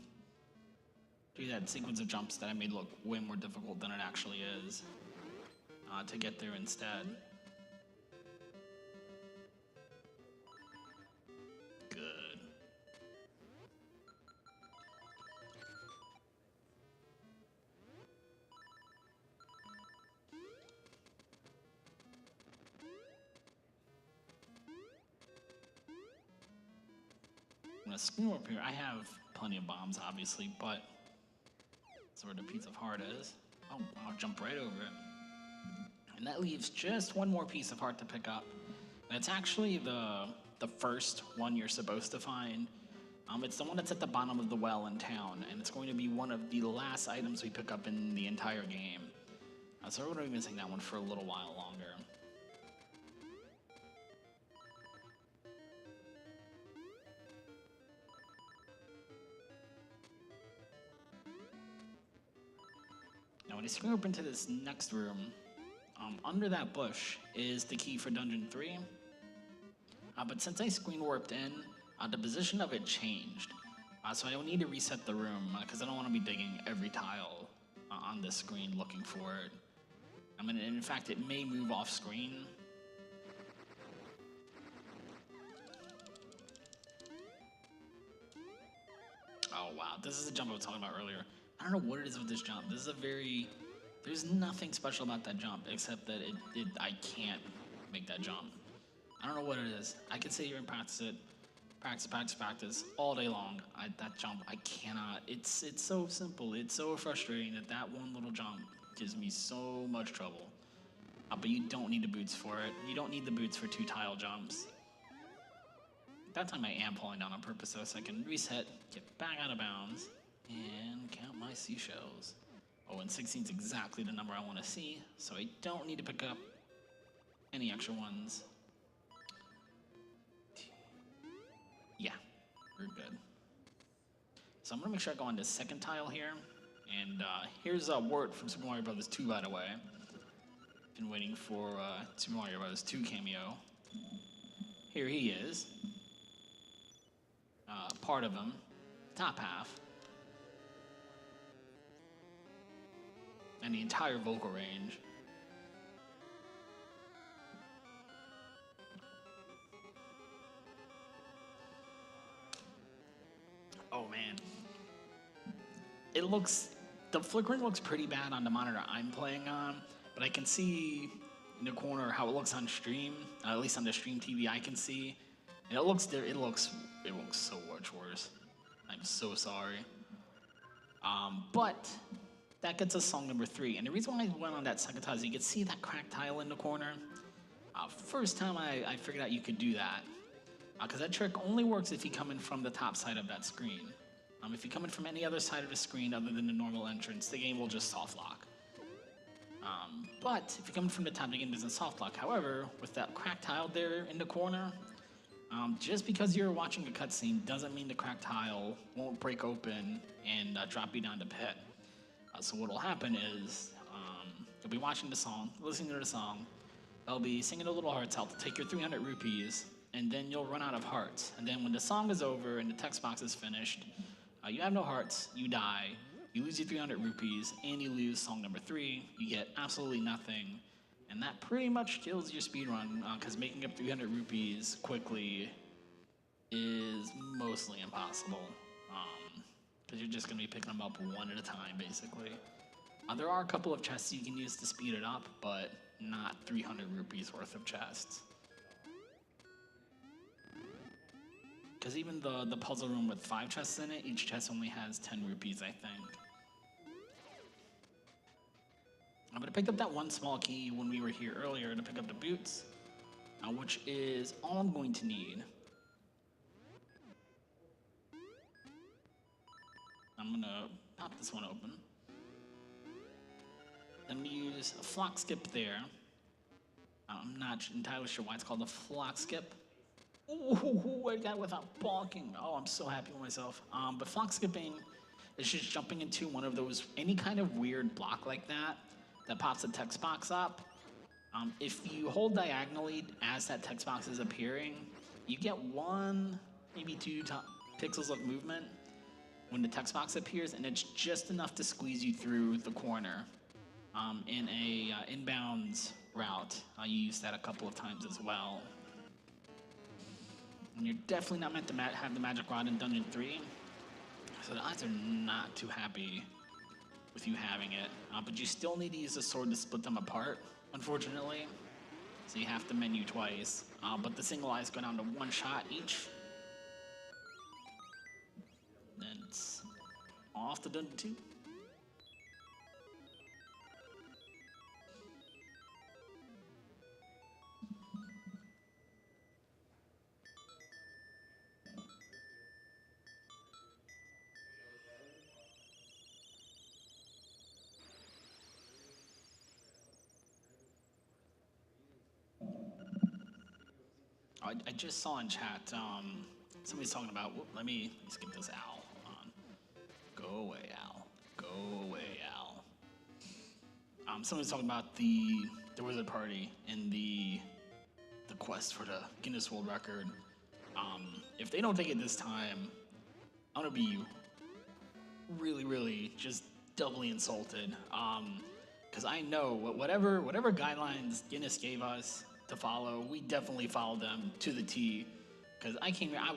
do that sequence of jumps that I made look way more difficult than it actually is to get there instead. Good. I'm gonna screw up here. I have plenty of bombs, obviously, but that's where the piece of heart is. Oh, I'll jump right over it. And that leaves just one more piece of heart to pick up. And it's actually the first one you're supposed to find. It's the one that's at the bottom of the well in town, and it's going to be one of the last items we pick up in the entire game. So we're going to be missing that one for a little while longer. Now when I screw up into this next room, under that bush is the key for Dungeon 3. But since I screen warped in, the position of it changed. So I will need to reset the room because I don't want to be digging every tile on this screen looking for it. I mean, in fact, it may move off screen. Oh wow, this is the jump I was talking about earlier. I don't know what it is with this jump. This is there's nothing special about that jump except that I can't make that jump. I don't know what it is. I can sit here and practice it, practice all day long. That jump, I cannot. It's so simple. It's so frustrating that one little jump gives me so much trouble. But you don't need the boots for it. You don't need the boots for 2 tile jumps. That time I am pulling down on purpose so I can reset, get back out of bounds, and count my seashells. Oh, and 16 is exactly the number I want to see, so I don't need to pick up any extra ones. Yeah, we're good. So I'm gonna make sure I go on this second tile here, and here's Wart from Super Mario Bros. 2, by the way. Been waiting for Super Mario Bros. 2 cameo. Here he is. Part of him, top half. And the entire vocal range. Oh man. The flickering looks pretty bad on the monitor I'm playing on, but I can see in the corner how it looks on stream, at least on the stream TV I can see. And it looks so much worse. I'm so sorry. But that gets us song number 3. And the reason why I went on that second tile is you can see that cracked tile in the corner. First time I figured out you could do that. Because that trick only works if you come in from the top side of that screen. If you come in from any other side of the screen other than the normal entrance, the game will just soft lock. But if you come in from the top, the game doesn't soft lock. However, with that cracked tile there in the corner, just because you're watching a cutscene doesn't mean the cracked tile won't break open and drop you down the pit. So what will happen is you'll be watching the song, listening to the song, they'll be singing the little hearts out to take your 300 rupees, and then you'll run out of hearts. And then when the song is over and the text box is finished, you have no hearts, you die, you lose your 300 rupees, and you lose song number 3. You get absolutely nothing. And that pretty much kills your speedrun, because making up 300 rupees quickly is mostly impossible. Because you're just going to be picking them up one at a time, basically. There are a couple of chests you can use to speed it up, but not 300 rupees worth of chests. Because even the puzzle room with 5 chests in it, each chest only has 10 rupees, I think. But I picked up that one small key when we were here earlier to pick up the boots, which is all I'm going to need. I'm gonna pop this one open. I'm gonna use a flock skip there. I'm not entirely sure why it's called a flock skip. Ooh, I got it without balking. Oh, I'm so happy with myself. But flock skipping is just jumping into one of those, any kind of weird block like that pops the text box up. If you hold diagonally as that text box is appearing, you get 1, maybe 2 pixels of movement when the text box appears, and it's just enough to squeeze you through the corner. In a inbounds route, you use that a couple of times as well. And you're definitely not meant to have the magic rod in Dungeon 3, so the odds are not too happy with you having it. But you still need to use the sword to split them apart, unfortunately. So you have to menu twice. But the single eyes go down to 1 shot each. Then it's off to Dungeon 2. I just saw in chat, somebody's talking about, let me skip this owl. Hold on. Go away, owl. Go away, owl. Somebody's talking about the wizard party and the quest for the Guinness World Record. If they don't take it this time, I'm gonna be really, really just doubly insulted. Because I know whatever guidelines Guinness gave us to follow, we definitely followed them to the T. Because I came here, I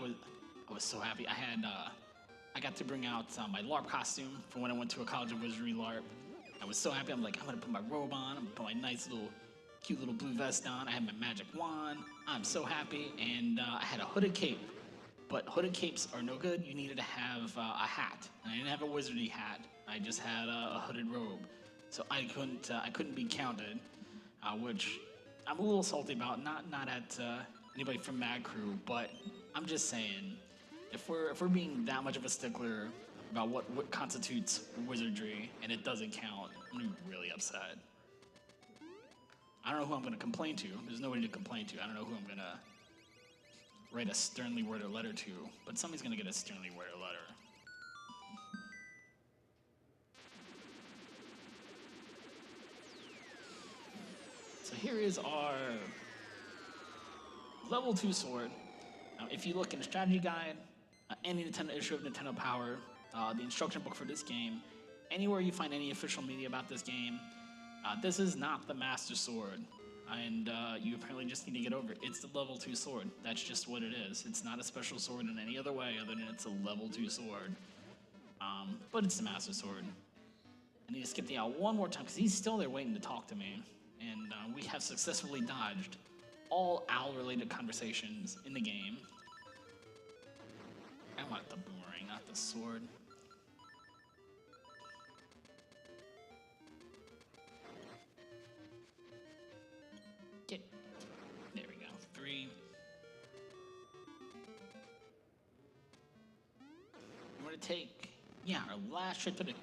was so happy. I got to bring out my LARP costume for when I went to a College of Wizardry LARP. I was so happy. I'm like, I'm gonna put my robe on. I'm gonna put my nice little, cute little blue vest on. I had my magic wand. I'm so happy, and I had a hooded cape. But hooded capes are no good. You needed to have a hat, and I didn't have a wizardy hat. I just had a hooded robe, so I couldn't be counted, which I'm a little salty about. Not at anybody from Mag Crew, but I'm just saying, if we're being that much of a stickler about what constitutes wizardry and it doesn't count, I'm gonna be really upset. I don't know who I'm gonna complain to. There's nobody to complain to. I don't know who I'm gonna write a sternly worded letter to, but somebody's gonna get a sternly worded letter. So here is our level 2 sword. If you look in the strategy guide, any Nintendo issue of Nintendo Power, the instruction book for this game, anywhere you find any official media about this game, this is not the Master Sword. And you apparently just need to get over it. It's the level 2 sword. That's just what it is. It's not a special sword in any other way other than it's a level 2 sword. But it's the Master Sword. I need to skip the owl one more time because he's still there waiting to talk to me. And we have successfully dodged all owl-related conversations in the game. I want the boomerang. got the sword. Get. There we go. 3. We're gonna take, yeah, our last trip to the.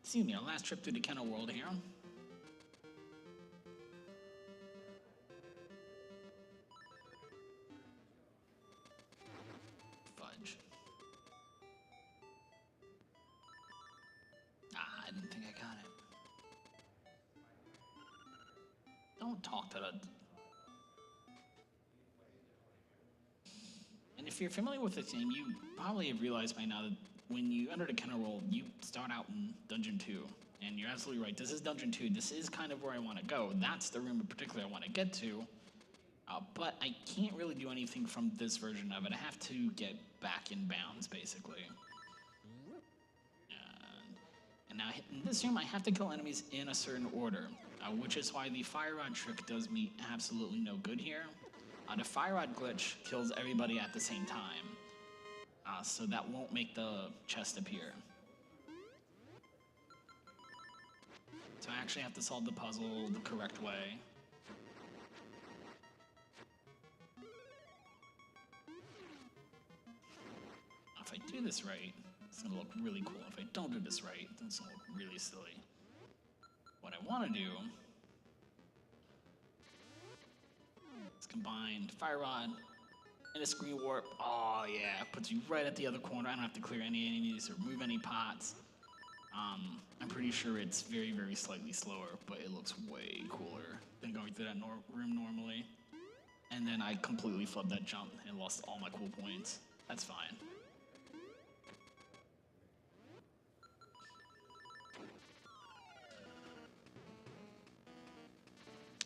Excuse me, our last trip through the kennel world here. Fudge. Ah, I didn't think I got it. Don't talk to the. And if you're familiar with this game, you probably have realized by now that when you enter the kennel world, you start out in Dungeon 2. And you're absolutely right, this is Dungeon 2. This is kind of where I want to go. That's the room in particular I want to get to. But I can't really do anything from this version of it. I have to get back in bounds, basically. And now in this room, I have to kill enemies in a certain order, which is why the fire rod trick does me absolutely no good here. The fire rod glitch kills everybody at the same time, so that won't make the chest appear. So I actually have to solve the puzzle the correct way. If I do this right, it's gonna look really cool. If I don't do this right, it's gonna look really silly. What I wanna do is combine fire rod and a screen warp. Oh yeah, puts you right at the other corner. I don't have to clear any enemies or move any pots. I'm pretty sure it's very, very slightly slower, but it looks way cooler than going through that room normally. And then I completely flubbed that jump and lost all my cool points. That's fine.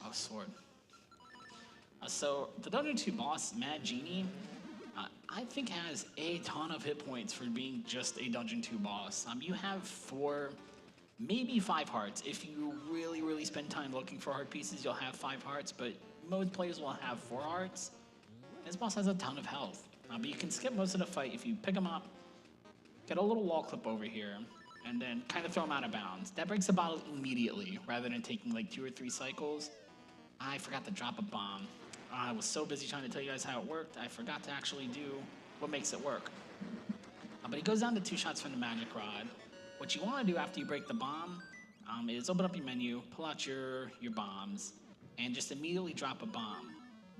Oh, sword. So the Dungeon 2 boss, Mad Genie, I think has a ton of hit points for being just a Dungeon 2 boss. You have 4, maybe 5 hearts. If you really, really spend time looking for heart pieces, you'll have 5 hearts, but most players will have 4 hearts. This boss has a ton of health, but you can skip most of the fight if you pick him up, get a little wall clip over here, and then kind of throw him out of bounds. That breaks the bottle immediately, rather than taking like 2 or 3 cycles. I forgot to drop a bomb. I was so busy trying to tell you guys how it worked, I forgot to actually do what makes it work. But it goes down to 2 shots from the magic rod. What you want to do after you break the bomb is open up your menu, pull out your bombs, and just immediately drop a bomb.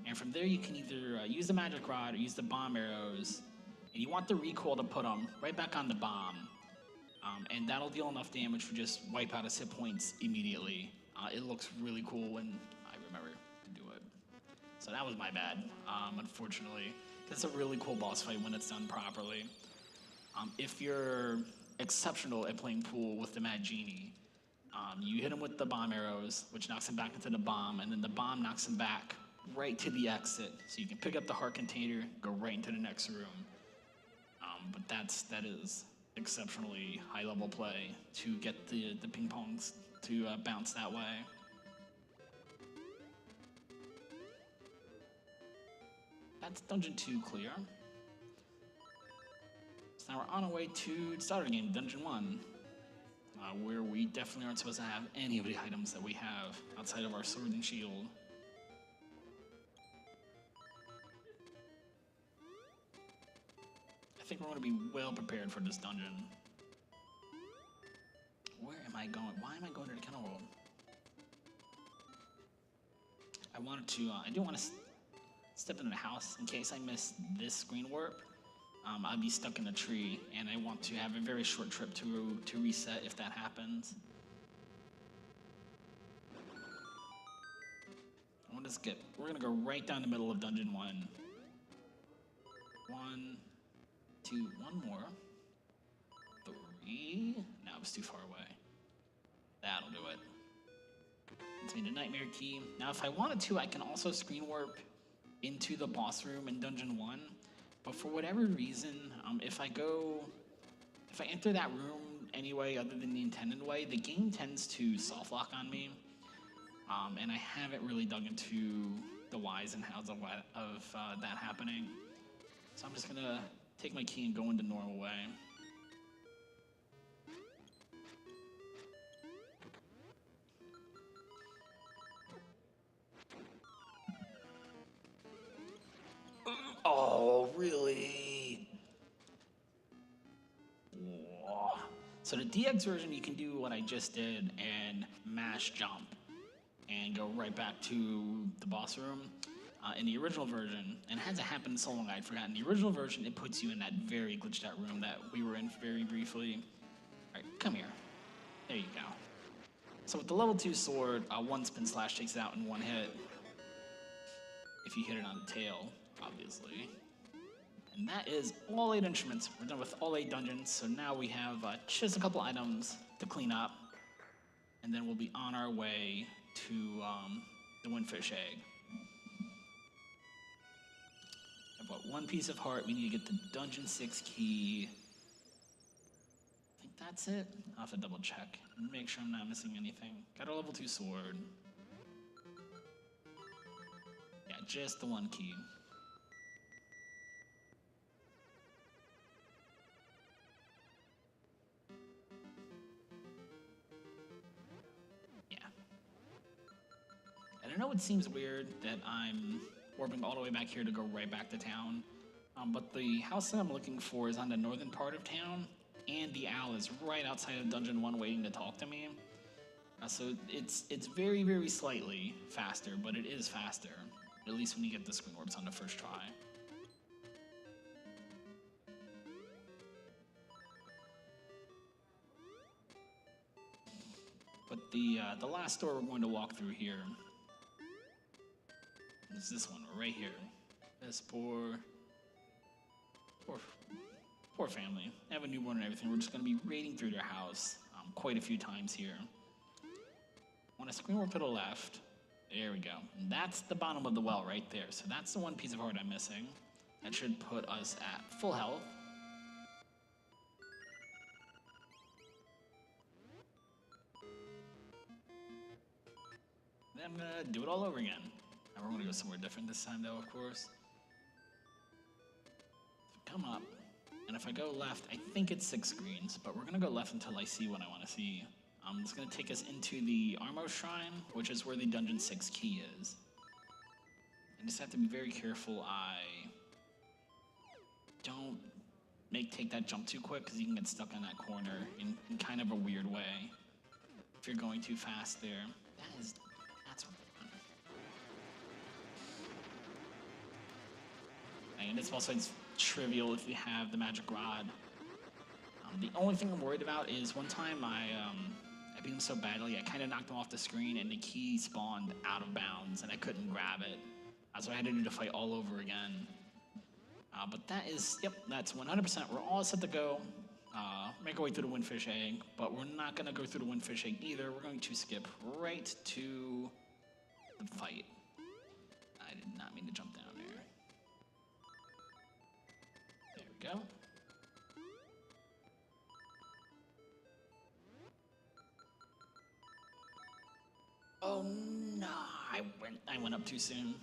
And from there you can either use the magic rod or use the bomb arrows. And you want the recoil to put them right back on the bomb. And that'll deal enough damage for just wipe out his hit points immediately. It looks really cool when I remember to do it. So that was my bad, unfortunately. It's a really cool boss fight when it's done properly. If you're exceptional at playing pool with the Mad Genie, you hit him with the bomb arrows, which knocks him back into the bomb, and then the bomb knocks him back right to the exit. So you can pick up the heart container, go right into the next room. But that is exceptionally high-level play to get the ping pongs to bounce that way. That's Dungeon 2 clear. So now we're on our way to the starter game, Dungeon 1, where we definitely aren't supposed to have any of the items that we have outside of our sword and shield. I think we're going to be well prepared for this dungeon. Where am I going? Why am I going to the kennel world? I do want to step into the house in case I miss this screen warp. I'd be stuck in a tree, and I want to have a very short trip to reset if that happens. We're gonna go right down the middle of Dungeon 1. 1, 2, 1 more. 3. No, it was too far away. That'll do it. It's me the nightmare key. Now, if I wanted to, I can also screen warp into the boss room in Dungeon 1. But for whatever reason, if I enter that room anyway other than the intended way, the game tends to soft lock on me. And I haven't really dug into the whys and hows of that happening. So I'm just gonna take my key and go into normal way. Oh, really? Whoa. So the DX version, you can do what I just did and mash jump and go right back to the boss room. In the original version, and it hasn't happened so long I'd forgotten, the original version, it puts you in that very glitched out room that we were in very briefly. All right, come here. There you go. So with the level 2 sword, one spin slash takes it out in one hit. If you hit it on the tail, obviously. And that is all 8 instruments. We're done with all 8 dungeons, so now we have just a couple items to clean up, and then we'll be on our way to the Windfish Egg. I've got 1 piece of heart. We need to get the Dungeon 6 key. I think that's it. I'll have to double check and make sure I'm not missing anything. Got a level 2 sword. Yeah, just the 1 key. Yeah. And I know it seems weird that I'm warping all the way back here to go right back to town. But the house that I'm looking for is on the northern part of town, and the owl is right outside of Dungeon 1 waiting to talk to me. So it's very, very slightly faster, but it is faster, at least when you get the screen warps on the first try. But the last door we're going to walk through here is this one right here. This poor family. They have a newborn and everything. We're just going to be raiding through their house quite a few times here. Want to screen warp to the left. There we go. And that's the bottom of the well right there. So that's the 1 piece of heart I'm missing. That should put us at full health. Then I'm going to do it all over again. Now we're going to go somewhere different this time, though, of course. So come up, and if I go left, I think it's 6 screens, but we're going to go left until I see what I want to see. It's going to take us into the Armo Shrine, which is where the Dungeon 6 key is. I just have to be very careful I don't take that jump too quick, because you can get stuck in that corner in kind of a weird way if you're going too fast there. That's what. And it's also trivial if you have the magic rod. The only thing I'm worried about is one time I beat him so badly, I kind of knocked him off the screen and the key spawned out of bounds and I couldn't grab it. So I had to do the fight all over again. But that is, yep, that's 100%. We're all set to go. Make our way through the Windfish Egg, but we're not going to go through the Windfish Egg either. We're going to skip right to the fight. I did not mean to jump down there. There we go. Oh no, I went up too soon.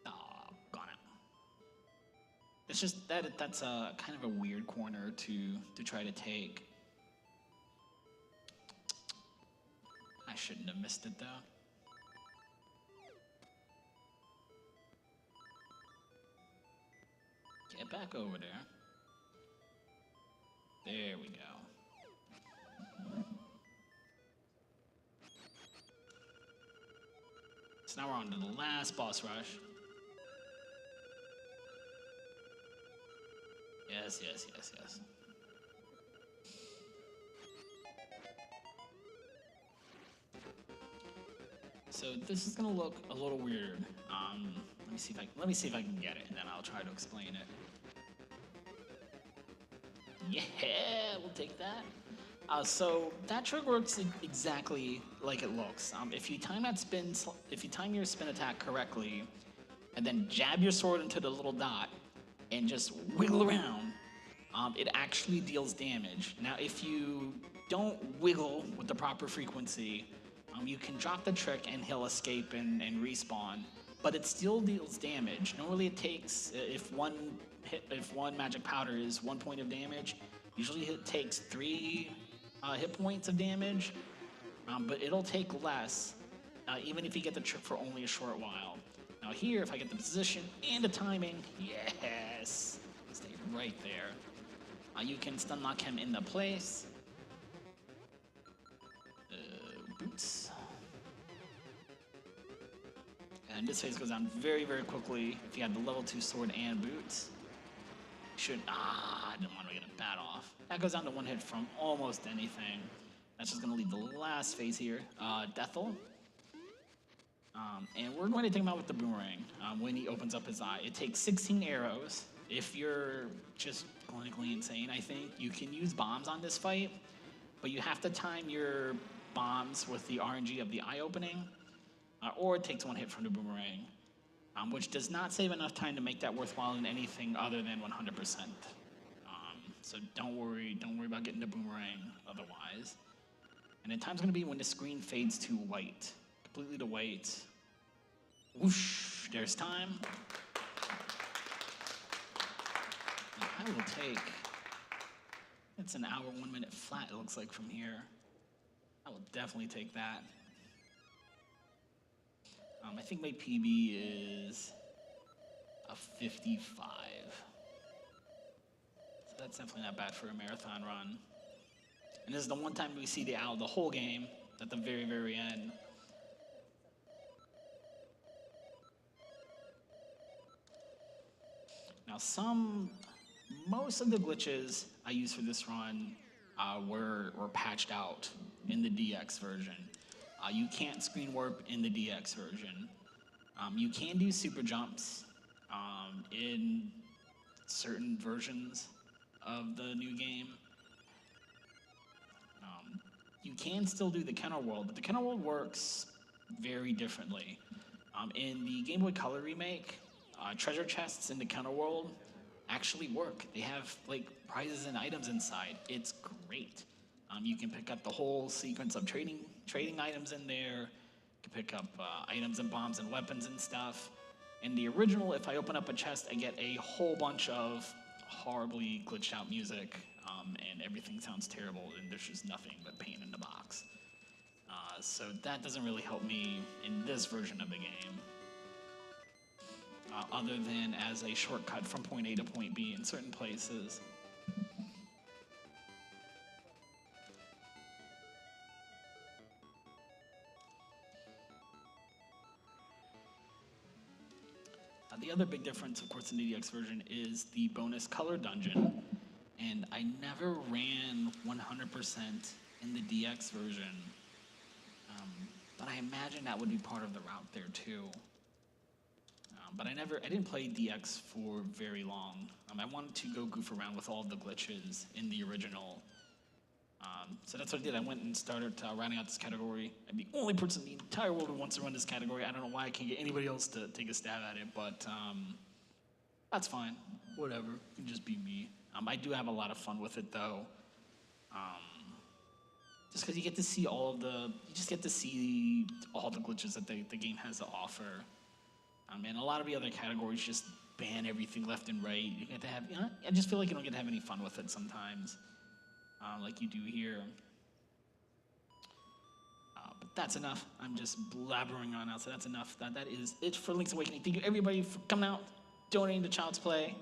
Oh, gone out. It's just that's a kind of a weird corner to try to take. I shouldn't have missed it though. Get back over there. There we go. So now we're on to the last boss rush. Yes, yes, yes, yes. So this is gonna look a little weird. Let me see if I can get it, and then I'll try to explain it. Yeah, we'll take that. So that trick works exactly like it looks. If you time your spin attack correctly, and then jab your sword into the little dot, and just wiggle around, it actually deals damage. Now, if you don't wiggle with the proper frequency, you can drop the trick and he'll escape and respawn. but it still deals damage. Normally it takes, if one magic powder is 1 point of damage, usually it takes 3 hit points of damage, but it'll take less, even if you get the trick for only a short while. Now here, if I get the position and the timing, yes, stay right there. You can stun lock him into place. Boots. And this phase goes down very, very quickly if you have the level 2 sword and boots. I didn't want to get a bat off. That goes down to 1 hit from almost anything. That's just going to leave the last phase here, Deathel. And we're going to take him out with the boomerang when he opens up his eye. It takes 16 arrows. If you're just clinically insane, I think, you can use bombs on this fight, but you have to time your bombs with the RNG of the eye opening, or it takes 1 hit from the boomerang, which does not save enough time to make that worthwhile in anything other than 100%. So don't worry about getting the boomerang otherwise. And then time's gonna be when the screen fades to white, completely to white. Whoosh, there's time. I will take, it's an hour, 1 minute flat, it looks like from here. I will definitely take that. I think my PB is a 55. So that's definitely not bad for a marathon run. And this is the one time we see the owl the whole game, at the very, very end. Now most of the glitches I used for this run were patched out in the DX version. You can't screen warp in the DX version. You can do super jumps in certain versions of the new game. You can still do the Kenner World, but the Kenner World works very differently. In the Game Boy Color remake, treasure chests in the Kenner World actually work. They have like prizes and items inside. It's great. You can pick up the whole sequence of trading items in there. You can pick up items and bombs and weapons and stuff. In the original, if I open up a chest, I get a whole bunch of horribly glitched out music, and everything sounds terrible, and there's just nothing but pain in the box. So that doesn't really help me in this version of the game, other than as a shortcut from point A to point B in certain places. The other big difference, of course, in the DX version is the bonus color dungeon. And I never ran 100% in the DX version. But I imagine that would be part of the route there too. But I didn't play DX for very long. I wanted to go goof around with all of the glitches in the original. So that's what I did. I went and started rounding out this category. I'm the only person in the entire world who wants to run this category. I don't know why I can't get anybody else to take a stab at it, but that's fine. Whatever, it can just be me. I do have a lot of fun with it though. Just because you get to see all the glitches that the game has to offer. And a lot of the other categories just ban everything left and right. You get to have, I just feel like you don't get to have any fun with it sometimes, like you do here. But that's enough. I'm just blabbering on out, so that's enough. That is it for Link's Awakening. Thank you everybody for coming out, donating to Child's Play,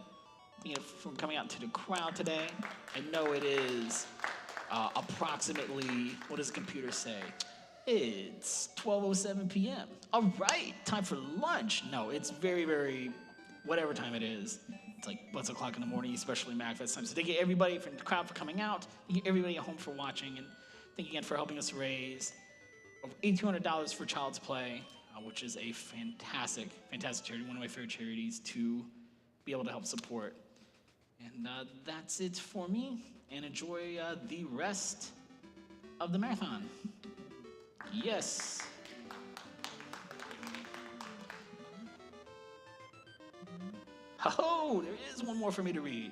for coming out to the crowd today. I know it is approximately, what does the computer say? It's 12:07 p.m. All right, time for lunch. No, it's very, very, whatever time it is. It's like, what's o'clock in the morning, especially MAGFest time. So thank you everybody from the crowd for coming out. Thank you everybody at home for watching. And thank you again for helping us raise over $8,200 for Child's Play, which is a fantastic, fantastic charity, one of my favorite charities to be able to help support. And that's it for me. And enjoy the rest of the marathon. Yes. Oh, there is one more for me to read.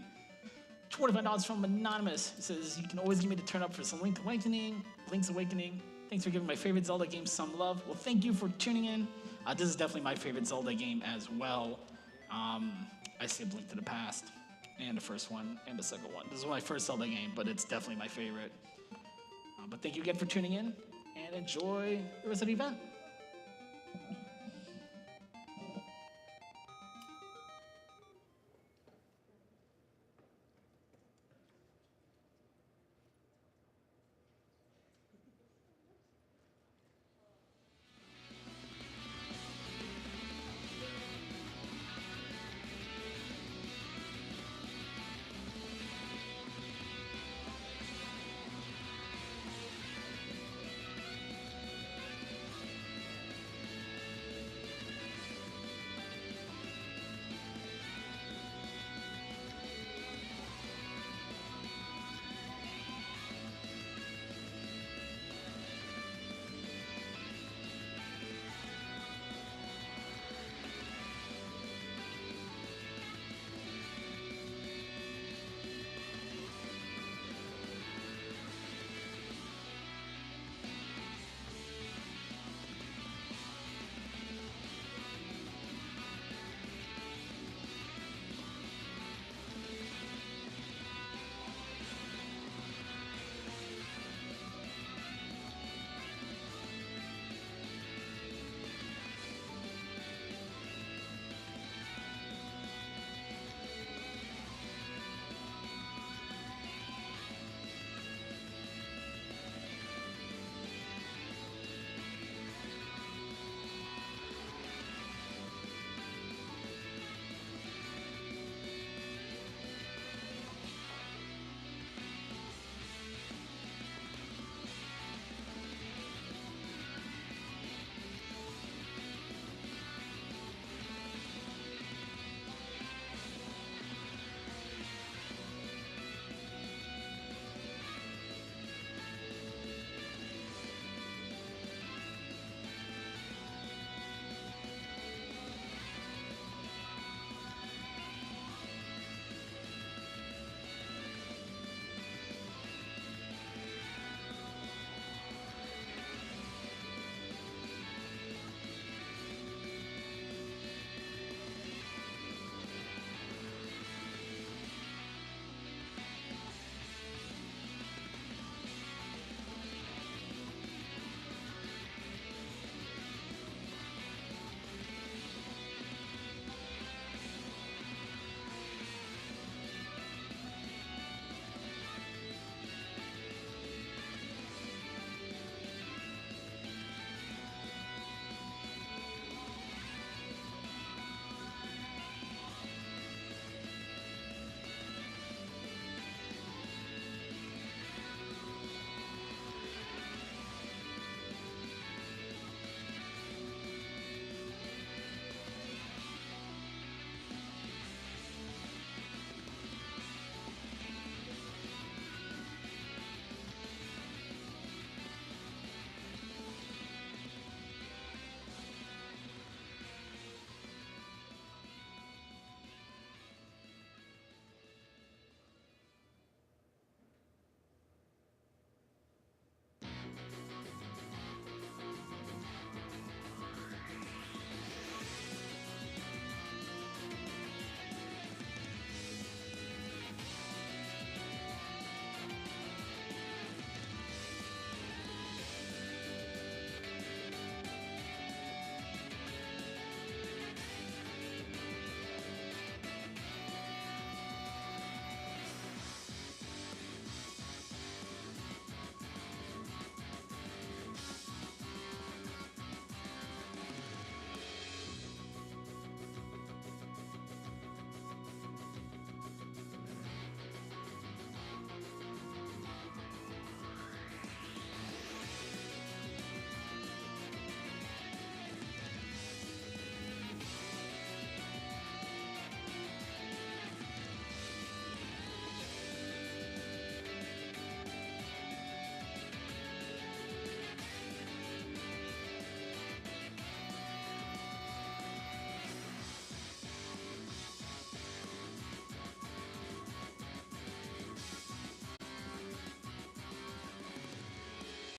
$25 from Anonymous. It says, you can always get me to turn up for some Link's Awakening. Thanks for giving my favorite Zelda game some love. Well, thank you for tuning in. This is definitely my favorite Zelda game as well. I skipped Link to the Past, and the first one, and the second one. This is my first Zelda game, but it's definitely my favorite. But thank you again for tuning in, and enjoy the rest of the event.